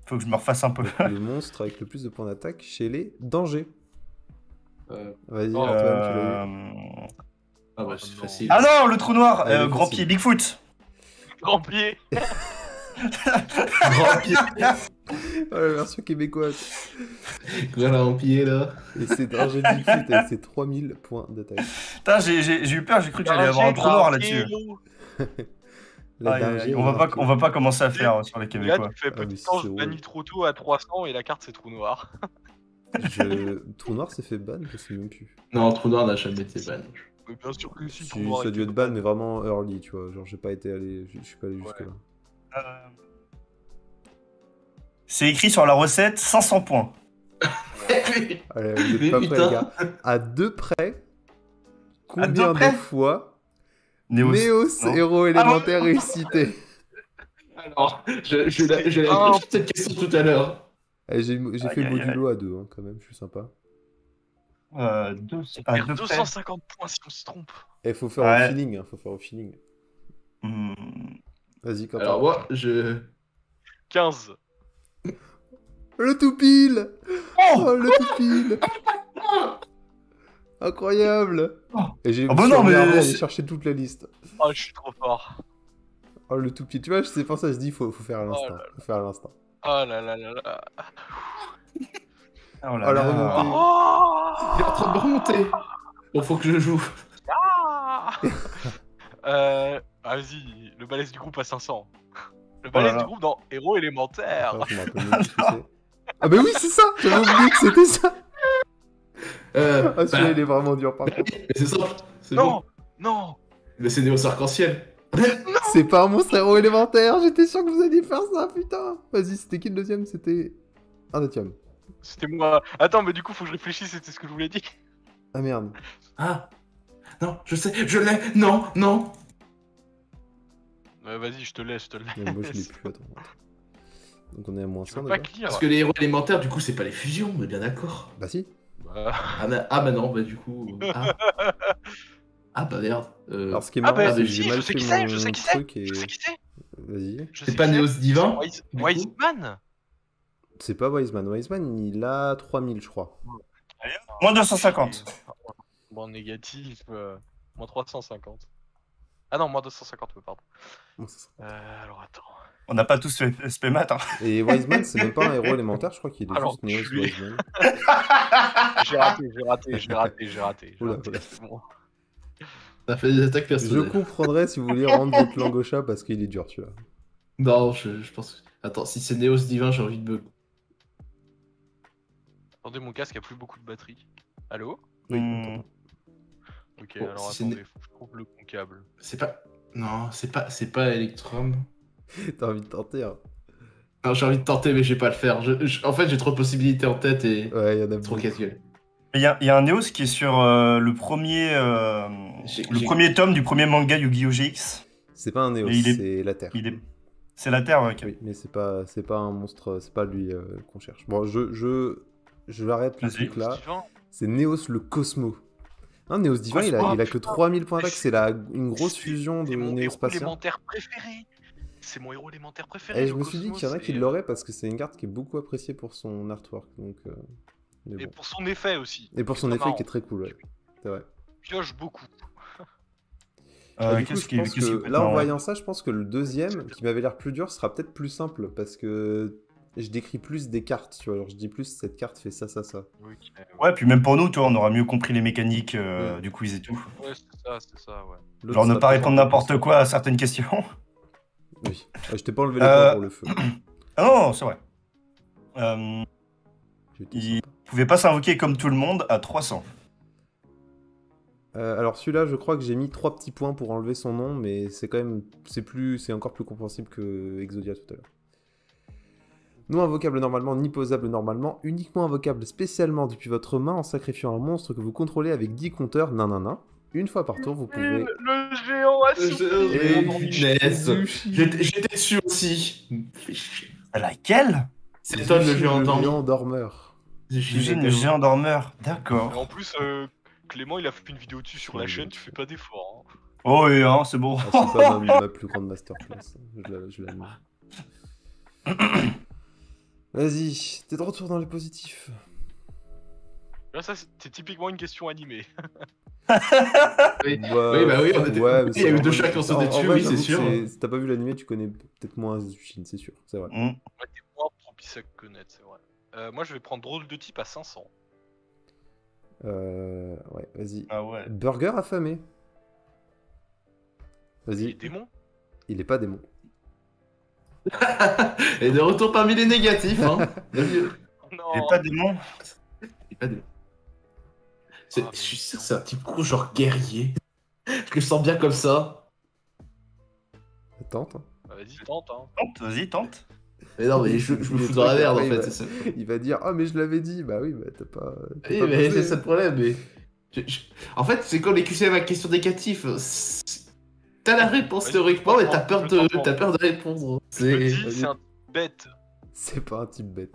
Faut que je me refasse un peu. Le monstre avec le plus de points d'attaque chez les dangers. Vas-y, Oh, Antoine, tu l'as eu. Ah bah c'est non. facile. Ah non, le trou noir, Allez, grand facile. pied, Bigfoot. Grand pied Grand pied, Oh, la version québécoise. grand pied là. Et c'est danger de Bigfoot avec ses 3000 points d'attaque. Putain, j'ai eu peur, j'ai cru que j'allais avoir un trou noir là-dessus. La Aïe, aïe, danger, aïe, on va pas commencer à faire sur les Là, Québécois. tu fais Ah, mais petit c'est temps, je horrible. bannis trop tôt à 300 et la carte c'est trou noir. Trou noir s'est fait ban, je sais même plus. Non, trou noir n'a jamais été ban. Mais bien sûr que si, Si, trou noir. ça a était dû être ban, mais vraiment early, tu vois. Genre, j'ai pas été allé, je suis pas allé jusque là. C'est écrit sur la recette 500 points. Allez, vous Mais êtes pas prêts, putain. les gars. À deux près, combien deux près de fois Néos. Néos, non. héros élémentaire réussité? Alors, j'ai Oh. cette question tout à l'heure. Eh, j'ai fait Aïe, aïe, modulo à deux, hein, quand même, je suis sympa. À Perd deux près. 250 points si on se trompe. Eh, faut faire Ouais. au feeling, hein, faut faire au feeling. Hmm. Vas-y, Quentin. Alors moi, je... 15. Le tout pile. Oh, Oh, le tout pile. Incroyable. Et j'ai Ah bah non, mais aller c'est- chercher toute la liste. Oh, je suis trop fort. Oh, le tout pile. Tu vois, c'est pour ça que je dis faut faire à l'instant. Oh là Faut faire à l'instant. Oh là là là là. Oh là Oh, la là. remontée. Oh Il est en train de remonter. Bon, faut que je joue. Ah vas-y, le balèze du groupe à 500. Le là balèze là. du groupe dans Héros élémentaire. Ah, je me rappelle même plus ce que c'est. Ah bah oui, c'est ça. J'avais oublié que c'était ça. Ah, celui-là, il est vraiment dur par contre. Mais c'est simple. C'est Non, bon. non. Mais c'est Néos Arc-en-Ciel. C'est pas un monstre héros élémentaire. J'étais sûr que vous alliez faire ça, putain. Vas-y, c'était qui le deuxième? C'était Arlatium. C'était moi. Attends, mais du coup, faut que je réfléchisse, c'était ce que je voulais dire. Ah merde. Ah. Non, je sais, je l'ai. Non, non. Vas-y, je te laisse, je te laisse. Mais moi, je l'ai plus. Attends. Donc on est à moins Tu 100 peux pas déjà. clear. Parce que les héros élémentaires, du coup, c'est pas les fusions, on est bien d'accord. Bah si. Bah... Ah bah non, bah du coup. Ah, ah bah merde. Alors ce qui est Ah marrant, bah, c'est que si, j'ai mal je sais fait qui c'est, mon je sais qui c'est, truc et... Je sais qui c'est. Vas-y. Je C'est sais pas qui Néos c'est. Divin Wise... du coup Wiseman. C'est pas Wiseman. Wiseman, il a 3000, je crois. Moins 250. Bon, négatif. Moins 350. Ah non, moins 250, pardon. Bon, ça sera- Alors attends. On n'a pas tous fait SP maths. Hein. Et Wiseman, c'est même pas un héros élémentaire, je crois qu'il est Alors, juste Néos culé. Wiseman. J'ai raté. Oula, oula. C'est bon. Ça fait des attaques Je personnelles. comprendrais si vous voulez rendre votre langue au chat parce qu'il est dur celui-là. Non, je pense. Attends, si c'est Néos Divin, j'ai envie de me. Attendez, mon casque a plus beaucoup de batterie. Allô? Oui, Hmm. on t'entend. Ok, Bon, alors si c'est attendez, faut que je trouve le bon câble. C'est pas. Non, c'est pas Electrum. T'as envie de tenter, hein. Non, j'ai envie de tenter, mais je vais pas le faire. En fait, j'ai trop de possibilités en tête et. Ouais, il y en a Trop beaucoup. casse-gueule. Il y a un Néos qui est sur le premier tome du premier manga Yu-Gi-Oh! GX. C'est pas un Néos, Mais il est- c'est la Terre. C'est la Terre, ouais. ok. Oui, mais c'est pas un monstre, c'est pas lui qu'on cherche. Bon, je l'arrête le Vas-y. truc là. Divin. C'est Néos le Cosmo. Non, Néos Divin, il a que 3000 points d'attaque, c'est une grosse fusion de C'est mon Néos héros Spatien. élémentaire préféré. C'est mon héros élémentaire préféré. Et le je me suis dit Cosmos, qu'il y en a qui et, l'auraient parce que c'est une carte qui est beaucoup appréciée pour son artwork. Donc, mais Et bon. pour son effet aussi. Et pour son très effet marrant. qui est très cool, ouais. C'est vrai. Pioche beaucoup. Et du coup, Qu'est-ce je qui pense qu'est-ce qui que peut être là, en marrant, voyant ça, je pense que le deuxième, qui m'avait l'air plus dur, sera peut-être plus simple parce que je décris plus des cartes, tu vois. Alors, je dis plus cette carte fait ça, ça, ça. Ouais, puis même pour nous, toi, on aura mieux compris les mécaniques Ouais. du quiz et tout. Ouais, c'est ça, ouais. L'autre Genre ne sera pas peut-être répondre un peu n'importe plus quoi à certaines questions. simple. Oui. Je t'ai pas enlevé les points pour le feu. Ah non, c'est vrai. J'ai été Il sympa. pouvait pas s'invoquer comme tout le monde à 300. Alors celui-là, je crois que j'ai mis 3 petits points pour enlever son nom, mais c'est quand même, c'est encore plus compréhensible que Exodia tout à l'heure. Non invocable normalement, ni posable normalement, uniquement invocable spécialement depuis votre main en sacrifiant un monstre que vous contrôlez avec 10 compteurs, nanana. Une fois par tour, vous pouvez... Le géant assoupi. Et punaise. J'étais dessus aussi. Fais chier. Laquelle? C'est toi le géant Le endormi. géant dormeur. Le géant dormeur. D'accord. Et en plus, Clément, il a fait une vidéo dessus sur la chaîne, tu fais pas d'effort. Hein. Oh oui, hein, c'est bon. Ah, c'est pas ma plus grande masterclass. Je l'admets. Vas-y, t'es de retour dans les positifs. Là, ça, c'est typiquement une question animée. Oui. Ouais, Oui, bah oui, on était- ouais, mais il y a eu c'est- deux chats qui ont sauté en dessus, vrai, oui, c'est j'avoue que sûr. Si t'as pas vu l'animé, tu connais peut-être moins Azuchin, c'est sûr, c'est vrai. Mm. Ouais, t'es moins propice à connaître, c'est vrai. Moi, je vais prendre drôle de type à 500. Ouais, vas-y. Ah ouais. Burger affamé. Les Vas-y, démons. il est pas démon. Et de retour parmi les négatifs, hein. Bien vu. Non. Il est pas démon. Il est pas de- Ah, Je suis sûr que c'est un type gros genre guerrier. Je le sens bien comme ça. Tente. Bah, vas-y, tente, hein. Tente, vas-y, tente. Mais non, mais je me Les fous trucs, dans la merde en après, fait. il va- c'est ça. Il va dire, ah mais je l'avais dit. Bah oui, bah t'as pas... t'as Oui, pas mais posé. c'est ça le problème. Mais... En fait, c'est comme les QCM à question négatif. T'as la réponse Vas-y, théoriquement, mais t'as peur je t'entends. de répondre. Je te C'est. dis, Vas-y. c'est un bête. C'est pas un type bête.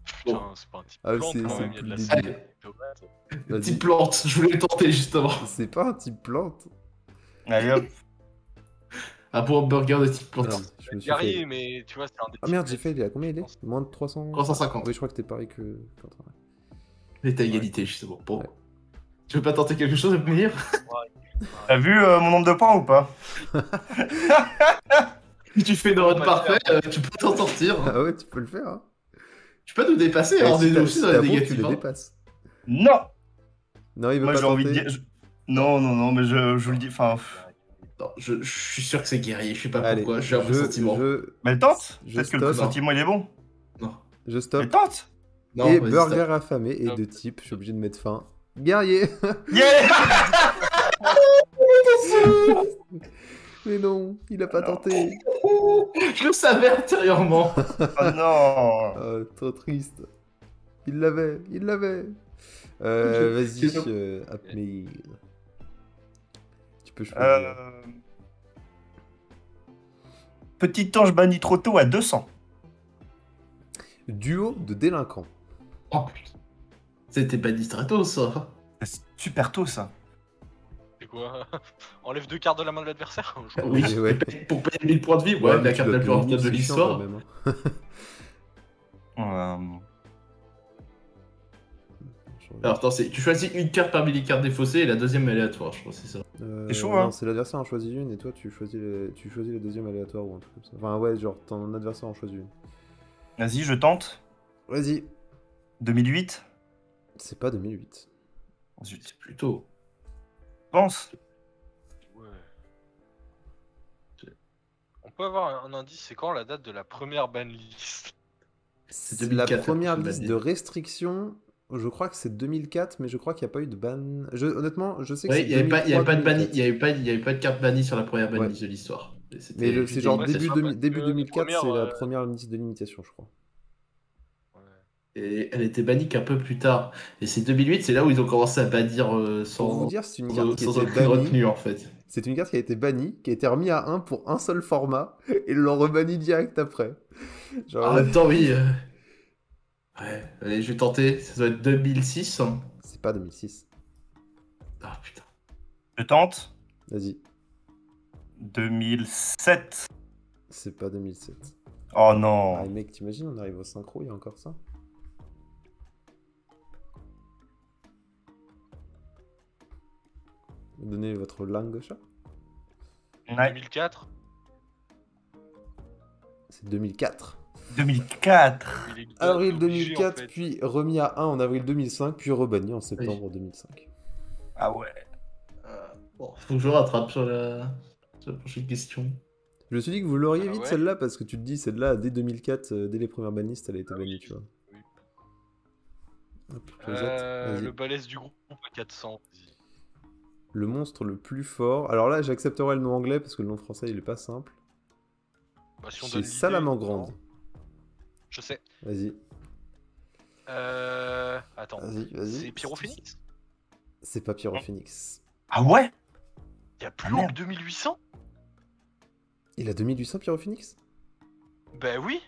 Putain, c'est pas un type Ah, plante c'est- quand c'est même, il y a de la plus salle. débile. Tomate. Type Vas-y. plante, je voulais le tenter justement. C'est pas un type plante. Allez hop. Un bon burger de type plante. Merde, je me suis Guerrier, fait. mais tu vois, c'est un des Ah merde, types j'ai fait, il est à combien il je est? pense. Moins de 300? 350. Oui, je crois que t'es pareil que Quentin. Ouais. Il est à égalité, justement. Bon. Ouais. Tu veux pas tenter quelque chose de meilleur? T'as vu mon nombre de points ou pas? Si tu fais une On run va parfaite, faire. tu peux t'en sortir. Ah ouais, tu peux le faire. Hein. Tu peux nous dépasser, Et on si est t'as aussi si dans t'as les bon, tu négatifs. le Hein. dépasses. Non! Non, il veut Moi pas j'ai envie de tenter. dire. Non, non, non, mais je vous le dis. Enfin. Non, je suis sûr que c'est guerrier, je sais pas Allez, pourquoi, j'ai un pressentiment. Mais tente! Je Peut-être que le stoppe. pressentiment il est bon. Non. Je Mais stoppe. tente! Non, Et vas-y, burger stop. affamé et Stop. de type, je suis obligé de mettre fin. Guerrier. Yeah! Mais non, il a pas Non. tenté. Je le savais intérieurement. Oh non! Trop triste. Il l'avait, il l'avait. Vas-y, Question. Apnei. Tu peux choisir. Petit ange banni trop tôt à 200. Duo de délinquants. Oh putain. C'était pas distrato ça. C'est super tôt ça. C'est quoi? Enlève 2 cartes de la main de l'adversaire? Je crois. Oui, ouais. pour payer 1000 points de vie, ouais, mais la tu carte dois la plus payer rentable de 1600 l'histoire. quand même, hein. Alors attends, tu choisis une carte parmi les cartes défaussées et la deuxième aléatoire, je crois, c'est ça. C'est chaud, non, hein. c'est l'adversaire en choisit une et toi tu choisis la deuxième aléatoire ou un truc comme ça. Enfin ouais, genre ton adversaire en choisit une. Vas-y, je tente. Vas-y. 2008. C'est pas 2008. Zut. C'est plutôt. Pense. Ouais. On peut avoir un indice, c'est quand la date de la première banlist? C'est 2004, la première la liste ban de restrictions. Je crois que c'est 2004, mais je crois qu'il n'y a pas eu de ban. Honnêtement, je sais que Oui, c'est il n'y avait, pas de 2003, banni, il y avait pas de carte bannie sur la première Ouais. banlist de l'histoire. Mais c'est genre Ouais, début, c'est ça, parce début que 2004, les c'est la premières, première liste de limitation, je crois. Ouais. Et elle était bannie qu'un peu plus tard. Et c'est 2008, c'est là où ils ont commencé à bannir Pour vous sans, dire, c'est une carte qui sans était aucune bannie. retenue en fait. C'est une carte qui a été bannie, qui a été remise à 1 pour un seul format, et ils l'ont rebanni direct après. Genre, En même temps, oui. Ouais, allez, je vais tenter. Ça doit être 2006. Hein. c'est pas 2006. Ah putain. Je tente. Vas-y, 2007. c'est pas 2007. Oh Ah, non. mec, t'imagines, on arrive au synchro, il y a encore ça. Vous donnez votre langue, chat. Ouais. 2004? C'est 2004. 2004. Il est Avril obligé, 2004, en fait. puis remis à 1 en avril 2005, puis rebanni en septembre 2005. Ah ouais. Bon, faut que je rattrape sur la prochaine question. Je me suis dit que vous l'auriez Ah vite ouais. celle-là, parce que tu te dis, celle-là, dès 2004, dès les premières bannistes, elle a été Ah bannie, oui, tu vois. oui. Hop, Cosette, vas-y. Le balèze du groupe à 400. Vas-y. Le monstre le plus fort. Alors là, j'accepterai le nom anglais, parce que le nom français, il est pas simple. Bah, si on J'ai donne l'idée, Salamandre. non. Je sais. Vas-y, Attends. vas-y. C'est Pyrophénix? C'est pas Pyrophénix. Ah ouais. Il y a plus Ah, haut que merde. 2800? Il a 2800 Pyrophénix? Ben oui.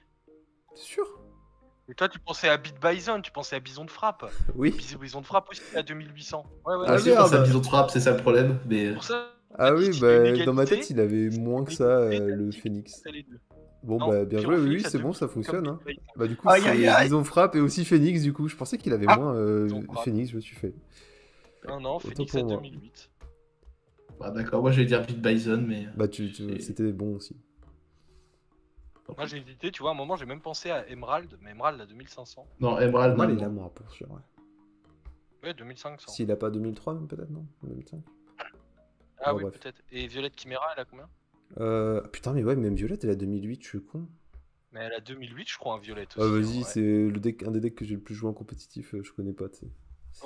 T'es sûr? Et toi, tu pensais à Beat Bison, tu pensais à Bison de frappe. Oui. Bison de frappe aussi à 2800. Ouais, ouais. Ah, Ah, c'est pour merde. ça, bison de frappe, c'est ça le problème. Mais Pour ça. Ah j'ai oui, dit qu'il y a une bah dans ma égalité. tête, il avait moins que ça, le Phénix. C'est les deux. Bon, Non, bah bien joué, oui, Pyrophénix oui, a c'est deux bon, ça comme fonctionne. Hein. Beat Bison. Bah du coup, Aïe, c'est aïe, aïe. Bison Frappe et aussi Phoenix, du coup. Je pensais qu'il avait Ah. moins Bison Frappe. Phoenix, je me suis fait. Non, Autant Phoenix pour à moi. 2008. bah, d'accord, moi je vais dire Beat Bison, mais. Bah Et- c'était bon aussi. Moi, j'ai hésité, tu vois, à un moment, j'ai même pensé à Emerald, mais Emerald à 2500. Non, Emerald, Mal non. il a moins pour sûr, ouais. Ouais, 2500. S'il a pas 2003 même peut-être, non 2005. Ah Bon, oui, bref. peut-être. Et Violette Chimera, elle a combien? Putain, mais ouais, même Violette, elle a 2008, je suis con. Mais elle a 2008, je crois, un Violette Ah, aussi. vas-y, hein, ouais. c'est un des decks que j'ai le plus joué en compétitif, je connais pas, tu sais.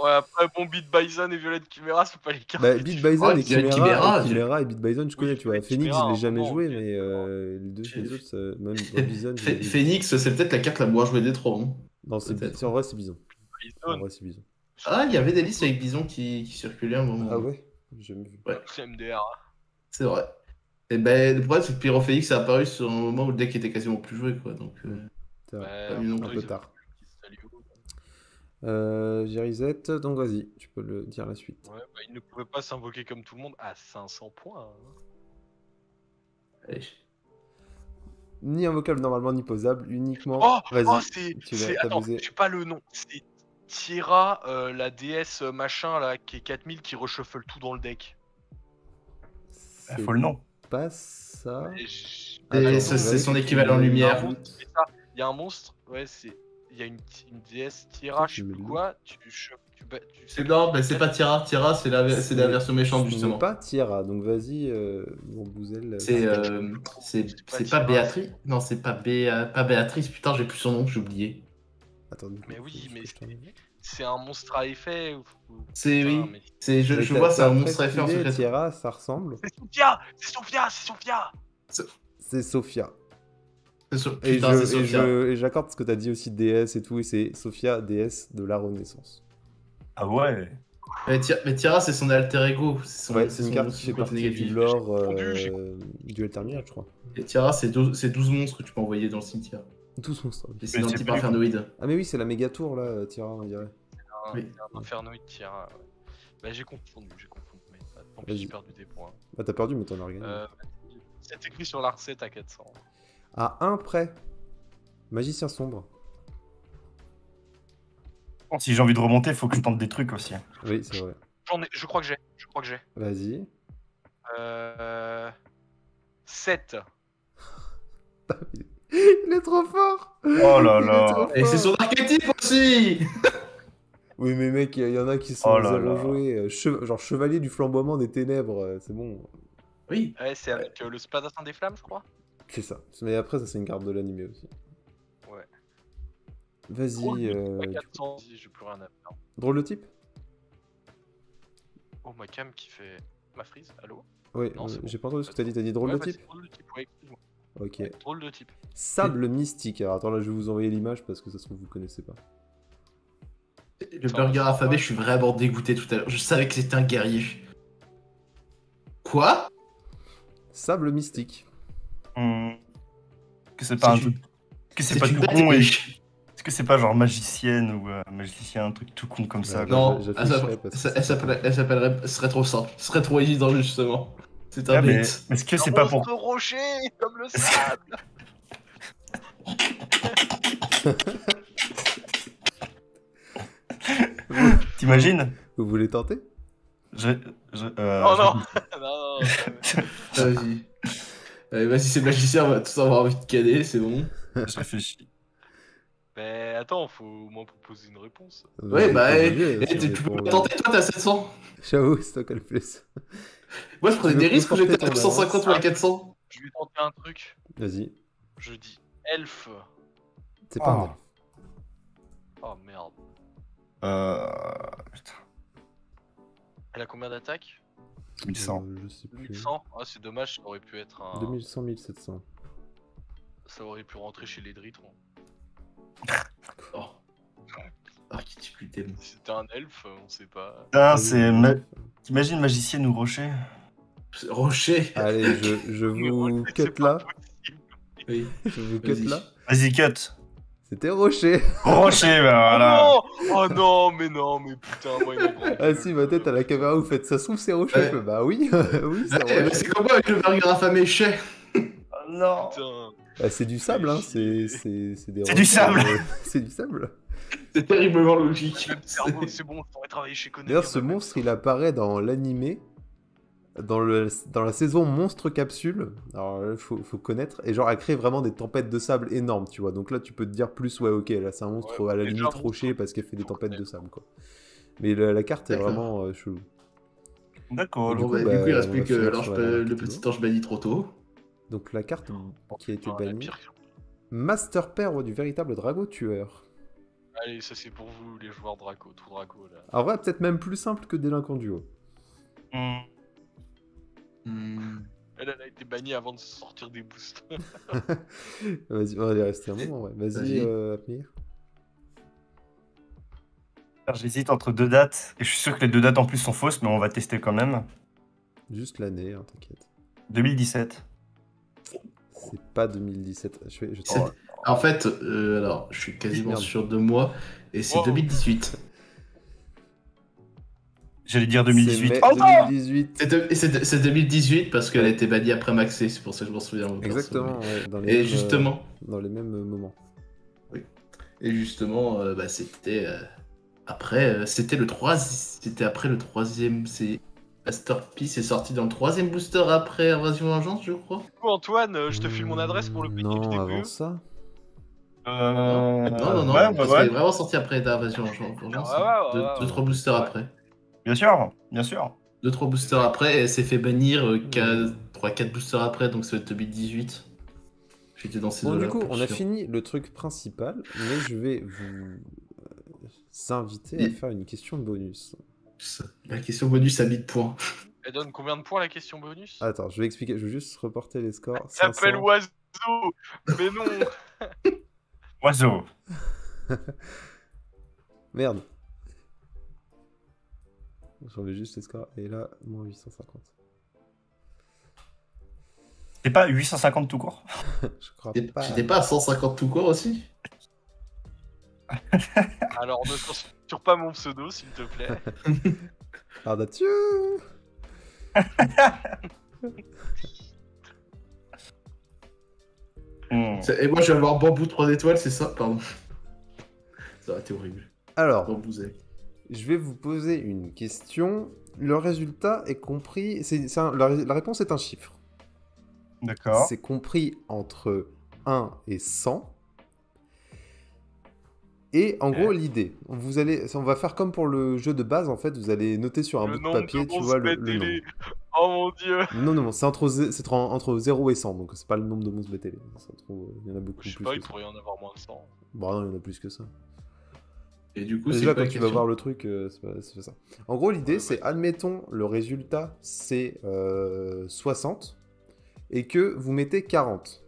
Ouais, après, bon, Beat Bison et Violette Chimera, c'est pas les cartes. Bah, les Beat plus- Bison Ouais, et Violette Chimera, Chimera, et Beat Bison, je connais, Oui, tu vois. Violette Phoenix, Chimera, je l'ai à un jamais moment, joué, ok, mais d'accord. les autres, même Bison, je l'ai vu. Phoenix, c'est peut-être la carte la moins jouée des trois. Hein. Non, peut-être. en vrai, c'est Bison. En Bison, vrai, c'est Bison. Ah, il y avait des listes avec Bison qui circulaient à un moment. Ah ouais? J'ai jamais vu. c'est MDR. C'est vrai. Et ben, le problème, c'est que Pyrophénix a apparu sur un moment où le deck était quasiment plus joué, quoi. Donc, C'est vrai. Pas mieux non Un plus. peu tard. J'ai reset, donc vas-y, tu peux le dire la suite. Ouais, bah, il ne pouvait pas s'invoquer comme tout le monde à 500 points. Hein. Allez. Ni invocable normalement, ni posable, uniquement... Oh, Vas-y, t'as attends, posé. j'ai pas le nom. C'est Tira, la déesse machin là, qui est 4000, qui reshuffle tout dans le deck. C'est Faut le nom. pas ça. C'est son équivalent lumière. Il y a un monstre, ouais, il y a une déesse Tira, je sais plus quoi, Non, mais c'est pas Tira. Tira, c'est la version méchante, Ce justement. n'est pas Tira, donc vas-y, mon Bouzel. C'est pas Béatrice. Non, c'est pas Béatrice. Putain, j'ai plus son nom, j'ai oublié. Attends, mais oui, mais c'est un monstre à effet. C'est oui. Mais... Je vois, c'est un monstre à effet en secret. Tira, ça ressemble. C'est Sophia. C'est Sophia. Putain, c'est Sophia. Et j'accorde ce que t'as dit aussi, déesse et tout, et c'est Sophia, déesse de la Renaissance. Ah ouais. Mais Tira, c'est son alter ego. C'est une carte qui fait partie du lore du Eltermir, je crois. Et Tira, c'est 12 monstres que tu peux envoyer dans le cimetière. 12 monstres. Et c'est dans le type infernoïde. Ah mais oui, c'est la méga tour là, Tira, on dirait. C'est un infernoïde Tira. Ouais. Bah j'ai confondu. Mais tant pis, j'ai perdu des points. Bah t'as perdu, mais t'en as regagné. C'est écrit sur la recette à 400. À un près. Magicien sombre. Si j'ai envie de remonter, faut que je tente des trucs aussi. Oui, c'est vrai. Je crois que j'ai. Vas-y. 7. Il est trop fort. Oh là là. Et c'est son archétype aussi. Oui, mais mec, il y en a qui sont zéro joués. Genre chevalier du flamboiement des ténèbres, c'est bon. Oui. Ouais, c'est avec le spadassin des flammes, je crois. C'est ça. Mais après, ça, c'est une carte de l'animé aussi. Ouais. Vas-y. 400, j'ai plus rien à faire. Drôle de type. Oh, ma cam qui fait ma frise, allô? Oui, j'ai pas entendu ce que t'as dit. T'as dit drôle de type? Drôle de type, ouais, excuse-moi. Ok. Ouais, drôle de type. Sable mystique. Alors attends, là, je vais vous envoyer l'image parce que ça se trouve, vous connaissez pas. Le burger affamé, je suis vraiment dégoûté tout à l'heure. Je savais que c'était un guerrier. Quoi? Sable mystique. Que c'est pas un truc. Que c'est pas tout con et. Est-ce que c'est pas genre magicienne ou magicien, un truc tout con comme ça? Non, elle s'appellerait. Ce serait trop simple. Ce serait trop évident, justement. C'est un bait. Est-ce que c'est pas pour. Un rocher comme le sable. T'imagines? Vous voulez tenter? Oh non. Non. Vas-y. Allez, vas-y, c'est magicien, on va tous avoir envie de caler, c'est bon. Je réfléchis. Mais attends, faut au moins proposer une réponse. Ouais, bah, tu peux pas tenter, toi, t'as 700. J'avoue, c'est toi qui as le plus. Moi, je prenais des risques quand j'étais à 150 ou à 400. Je vais tenter un truc. Vas-y. Je dis elfe. C'est pas un elfe. Oh merde. Putain. Elle a combien d'attaques? 1100. Je sais plus. 1100. Ah, c'est dommage, ça aurait pu être un. 2100, 1700. Ça aurait pu rentrer chez les Dritons. Oh. Archétype gluten. Si c'était un elfe, on sait pas. Putain, c'est. T'imagines magicienne ou rocher? Rocher. Allez, je vous cut là. Oui. Je vous cut là. Vas-y, cut. C'était Rocher. Rocher, bah voilà. Oh non, mais putain, moi il m'a. Ah si, ma tête à la caméra, vous faites ça se trouve c'est Rocher. Ouais. Bah oui, oui, c'est Rocher. C'est comme moi avec le burger affamé chais. Oh non. Putain. Bah, c'est du sable, hein. C'est des C'est du sable. C'est du sable. C'est terriblement logique. Le cerveau, c'est bon, je pourrais travailler chez Konami. D'ailleurs, ce monstre, il apparaît dans l'animé, dans la saison Monstre Capsule. Alors là, faut connaître. Et genre, elle crée vraiment des tempêtes de sable énormes, tu vois. Donc là, tu peux te dire plus, ouais, ok, là, c'est un monstre à la limite rocher parce qu'elle fait des tempêtes de sable, quoi. Mais la carte est vraiment chelou. D'accord. Du coup, il reste plus que le petit ange banni trop tôt. Donc la carte qui a été bannie. Master Pair du véritable Drago tueur. Allez, ça c'est pour vous, les joueurs Draco, tout Draco là. En vrai, peut-être même plus simple que Délinquant Duo. Elle a été bannie avant de sortir des boosts. Vas-y, on va aller rester un moment, ouais. Vas-y, Apnir. J'hésite entre deux dates, et je suis sûr que les deux dates en plus sont fausses, mais on va tester quand même. Juste l'année, hein, t'inquiète. 2017. C'est pas 2017. En fait, alors, je suis quasiment sûr de moi, et c'est 2018. J'allais dire 2018. C'est mai Oh non 2018. C'est 2018 parce qu'elle a été bannie après Maxé, c'est pour ça que je m'en souviens. Exactement, ouais, dans les Et mêmes, justement, dans les mêmes moments. c'était après, c'était après le troisième. C'est Masterpiece est sorti dans le troisième booster après Invasion Vengeance, je crois. Du coup, Antoine, je te file mon adresse pour le petit Non, DPE. avant ça. Non, ouais, parce ouais. qu'elle est vraiment sortie après Invasion Vengeance. Ouais. 2-3 boosters Ouais. après. Bien sûr, bien sûr. 2-3 boosters après, et elle s'est fait bannir 3-4 boosters après, donc ça va être 2018. J'étais dans ces Bon, eaux-là, du coup, pour on a sûr. fini le truc principal, mais je vais vous inviter à faire une question bonus. La question bonus à 1000 points. Elle donne combien de points la question bonus? Attends, je vais expliquer, je vais juste reporter les scores. Ça s'appelle 500. Oiseau. Mais non. Oiseau. Merde. J'enlève juste les scores, et là, moins 850. C'est pas 850 tout court. Je crois pas. J'étais pas à 150 tout court aussi? Alors ne censure pas mon pseudo, s'il te plaît. Ardathieu. Et moi je vais avoir bambou 3 étoiles, c'est ça? Pardon. Ça aurait été horrible. Alors, Bambouzé. je vais vous poser une question. Le résultat est compris. La réponse est un chiffre. D'accord. C'est compris entre 1 et 100. Et en gros, l'idée, on va faire comme pour le jeu de base, en fait, vous allez noter sur un Le bout de nombre papier, de tu vois, le monstres nombre. BTL. Oh mon dieu. Non, c'est entre 0 et 100, donc c'est pas le nombre de monstres BTL. Il y en a beaucoup Je sais plus pas, que il ça. pourrait y en avoir moins de 100. Bon, non, il y en a plus que ça. Et du coup, c'est Déjà, quoi quand la tu vas question? voir le truc, c'est ça. En gros, l'idée, Ouais, c'est, vas-y. admettons, le résultat, c'est 60, et que vous mettez 40.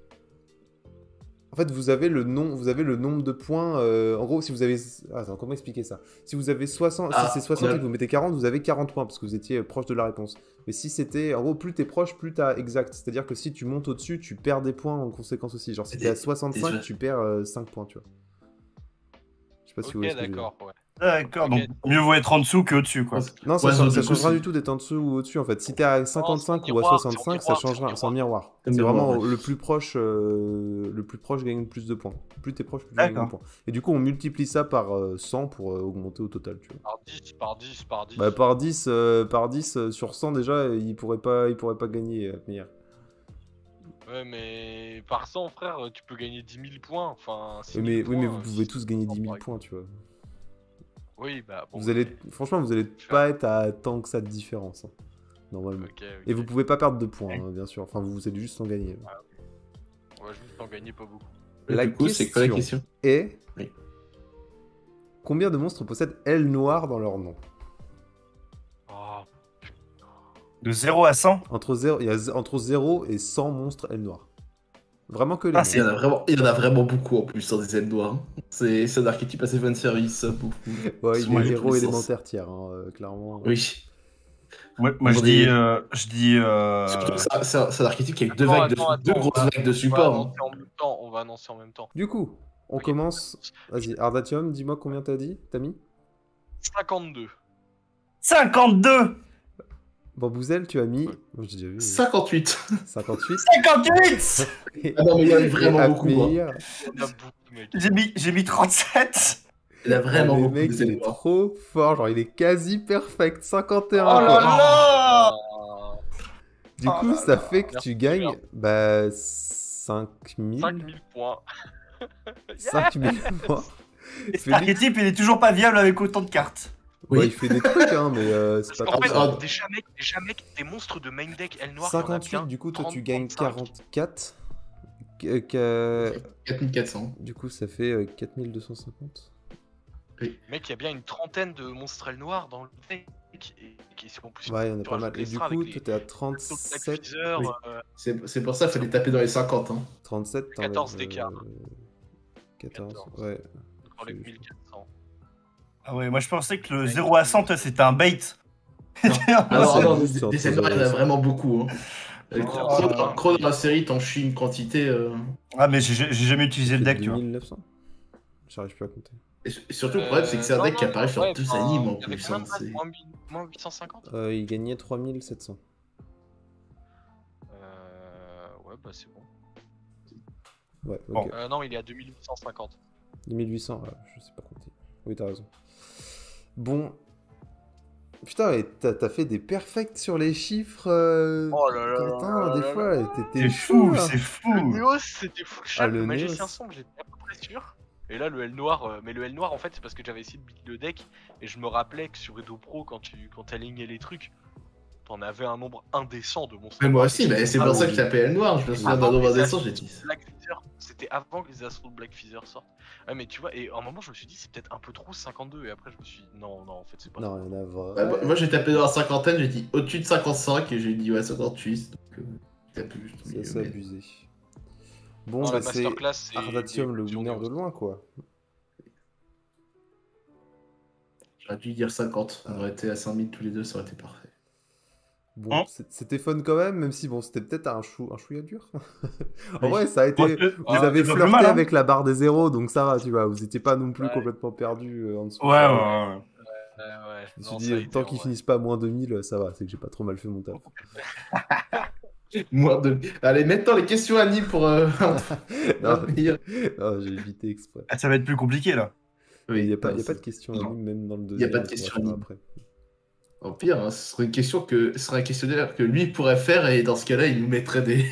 En fait, vous avez le nombre de points. En gros, si vous avez. Attends, comment expliquer ça? Si vous avez 60, si c'est 60 et que vous mettez 40, vous avez 40 points parce que vous étiez proche de la réponse. Mais si c'était. En gros, plus t'es proche, plus t'as exact. C'est-à-dire que si tu montes au-dessus, tu perds des points en conséquence aussi. Genre, si t'es à 65, tu perds 5 points, tu vois. Je sais pas si vous Ok, voyez ce que je veux dire. d'accord, ouais. D'accord, Ok. donc mieux vaut être en dessous que au-dessus, quoi. Non, ça Oiseau, change du coup, rien c'est- du tout d'être en dessous ou au-dessus en fait. Si t'es à 55 ou à miroir, 65, c'est en ça change miroir, rien. C'est en miroir. C'est en C'est miroir, vraiment ouais. le plus proche gagne plus de points. Plus t'es proche, plus tu gagnes de D'accord. points. Et du coup, on multiplie ça par 100 pour augmenter au total, tu vois. Par 10. Bah, par 10, sur 100 déjà, il pourrait pas gagner meilleur. Ouais, mais par 100, frère, tu peux gagner 10 000 points. Enfin, 6 000 Oui, mais points, vous pouvez si- tous gagner 10 000 pareil. points, tu vois. Oui, bah bon. Franchement, vous allez pas être à tant que ça de différence, hein, normalement. Ok. Et vous pouvez pas perdre de points, hein, bien sûr. Enfin, vous allez juste en gagner. On va juste en gagner pas beaucoup. La Du coup, c'est quoi la question? Et Oui. combien de monstres possèdent aile noire dans leur nom? Oh, De 0 à 100. Il y a entre 0 et 100 monstres aile noire. Vraiment que les Ah, noms. Il y en a vraiment beaucoup en plus sur des ailes noires. C'est un archétype assez fan service, ça, beaucoup. Ouais, il Moi, est j'ai héros tous les sens. élémentaire tiers, hein, clairement. Oui. Moi On je dis. dit- Je dis. Surtout que c'est un archétype qui a eu deux Attends, grosses vagues de support. hein. On va annoncer en même temps. Du coup, on Oui. commence. Vas-y, Ardatium, dis-moi combien t'as dit? T'as mis 52. 52. Bambouzel, tu as mis. Moi, j'ai déjà vu. 58. 58. 58. Ah non, mais il y en a Et vraiment beaucoup. hein. Afmeir, Il y en a beaucoup, mec. J'ai mis 37. Il y en a vraiment le beaucoup. mec, des il ailes est noires. trop fort. Genre, il est quasi perfect. 51. Oh là quoi. là. Du Oh coup, là ça là. fait que Merci, tu gagnes Pierre. 5000. 5000 points. 5000 points. Et cet Félix, archétype, il est toujours pas viable avec autant de cartes. Oui. ouais, il fait des trucs, hein, mais c'est pas En trop fait, ça. déjà mec, des monstres de main deck L noir, il y en a 58, bien du coup, toi, 30, tu gagnes 35. 44. 4400. Du coup, ça fait 4250. Mec, il y a bien une trentaine de monstres L noirs dans le deck. Et qui sont en plus. Ouais, il y en a tu pas mal. rajoutes Et les du stras coup, avec toi, les t'es à Total 37. Freezer, Oui. C'est pour ça qu'il fallait taper dans les 50. Hein. 37, 14 d'écart. 14, 14. ouais. dans les 1400. Ah ouais, moi je pensais que le 0 à 100, toi, c'était un bait. Alors, c'est non, juste des entre ailes noires, il y en a 0 et vraiment beaucoup. Hein. Oh, Croc dans la série, t'en chies une quantité. Ah, mais j'ai jamais utilisé le deck, tu vois. 2900. J'arrive plus à compter. Et surtout, le problème, c'est que c'est un deck qui apparaît sur tous animes en Il y avait plus. combien Hein, de places? c'est- Moins 850? Il gagnait 3700. Ouais, bah c'est bon. Ouais, ok. Bon. Non, il est à 2850. 2800, je sais pas compter. Oui, t'as raison. Bon. Putain, et t'as fait des perfects sur les chiffres. Oh là là Quentin, là là des là fois, là. t'étais C'est chaud, fou, là. c'est Le fou. Néos, c'était full shot. le Le magicien Néos. sombre, j'étais à peu près sûr. Et là, le L noir, mais le L noir, en fait, c'est parce que j'avais essayé de build le deck. Et je me rappelais que sur Edo Pro, quand t'alignais les trucs, t'en avais un nombre indécent de monstres. Mais moi noirs. aussi, Et mais c'est pour ça que je tapais le noir. Je me souviens d'un Avant nombre que les indécent, Astros j'ai dit. Black Feather, c'était avant que les Astros Black Feather sortent. Ouais, mais tu vois, et à un moment, je me suis dit, c'est peut-être un peu trop 52. Et après, je me suis dit, non, en fait, c'est pas Non, ça. il y en a Ouais, vrai. moi j'ai tapé dans la cinquantaine, j'ai dit au-dessus de 55 et j'ai dit ouais 58. Donc j'ai tapé juste au C'est milieu, assez mais- abusé. Bon, Non, bah la c'est masterclass, c'est. Ardatium le sur winner Néos. de loin, quoi. J'aurais dû dire 50. On aurait été à 5000 tous les deux, ça aurait été parfait. Bon, Hein c'était fun quand même si bon, c'était peut-être un chouïa dur. En Oui. vrai, ça a été. Bon, Vous avez c'est pas plus flirté mal, hein. avec la barre des zéros, donc ça va, tu vois. Vous étiez pas non plus Ouais. complètement perdu en dessous. Ouais, Ça va. ouais, ouais. Ouais, Je me suis non, dit, ça a été, tant en qu'ils vrai. finissent pas à moins 2000, ça va, c'est que j'ai pas trop mal fait mon taf. Moins de... Allez, maintenant les questions à Nîmes pour Non, finir. non, j'ai évité exprès. Ah, ça va être plus compliqué là. Il n'y a, non, pas de c'est- question non. anime, même dans le Y a deuxième. pas de on pourra question faire anime. après. En pire, hein, ce serait une question ce serait un questionnaire que lui pourrait faire et dans ce cas-là, il nous mettrait des.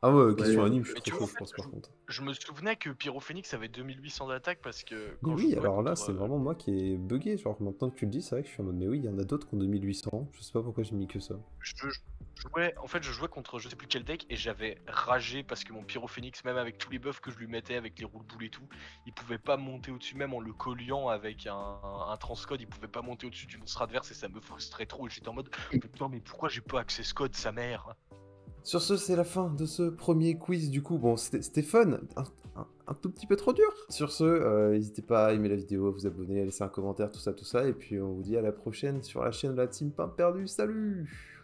Ah ouais, question Ouais, anime, je Mais suis tu trop vois, chaud, je pense, par contre. Je me souvenais que Pyrophénix avait 2800 d'attaque parce que Mais quand je oui, jouais alors là, contre, c'est vraiment moi qui ai bugué. Genre, maintenant que tu le dis, c'est vrai que je suis en mode, mais oui, il y en a d'autres qui ont 2800. Je sais pas pourquoi j'ai mis que ça. je jouais contre je sais plus quel deck et j'avais ragé parce que mon Pyrophénix, même avec tous les buffs que je lui mettais, avec les roules boules et tout, il pouvait pas monter au-dessus, même en le colliant avec un transcode, il pouvait pas monter au-dessus du monstre adverse et ça me frustrait trop. Et j'étais en mode, putain, mais pourquoi j'ai pas access code, sa mère? Sur ce, c'est la fin de ce premier quiz. Du coup, bon, c'était fun. Un tout petit peu trop dur. Sur ce, n'hésitez pas à aimer la vidéo, à vous abonner, à laisser un commentaire, tout ça. Et puis, on vous dit à la prochaine sur la chaîne de la Team Pain Perdu. Salut!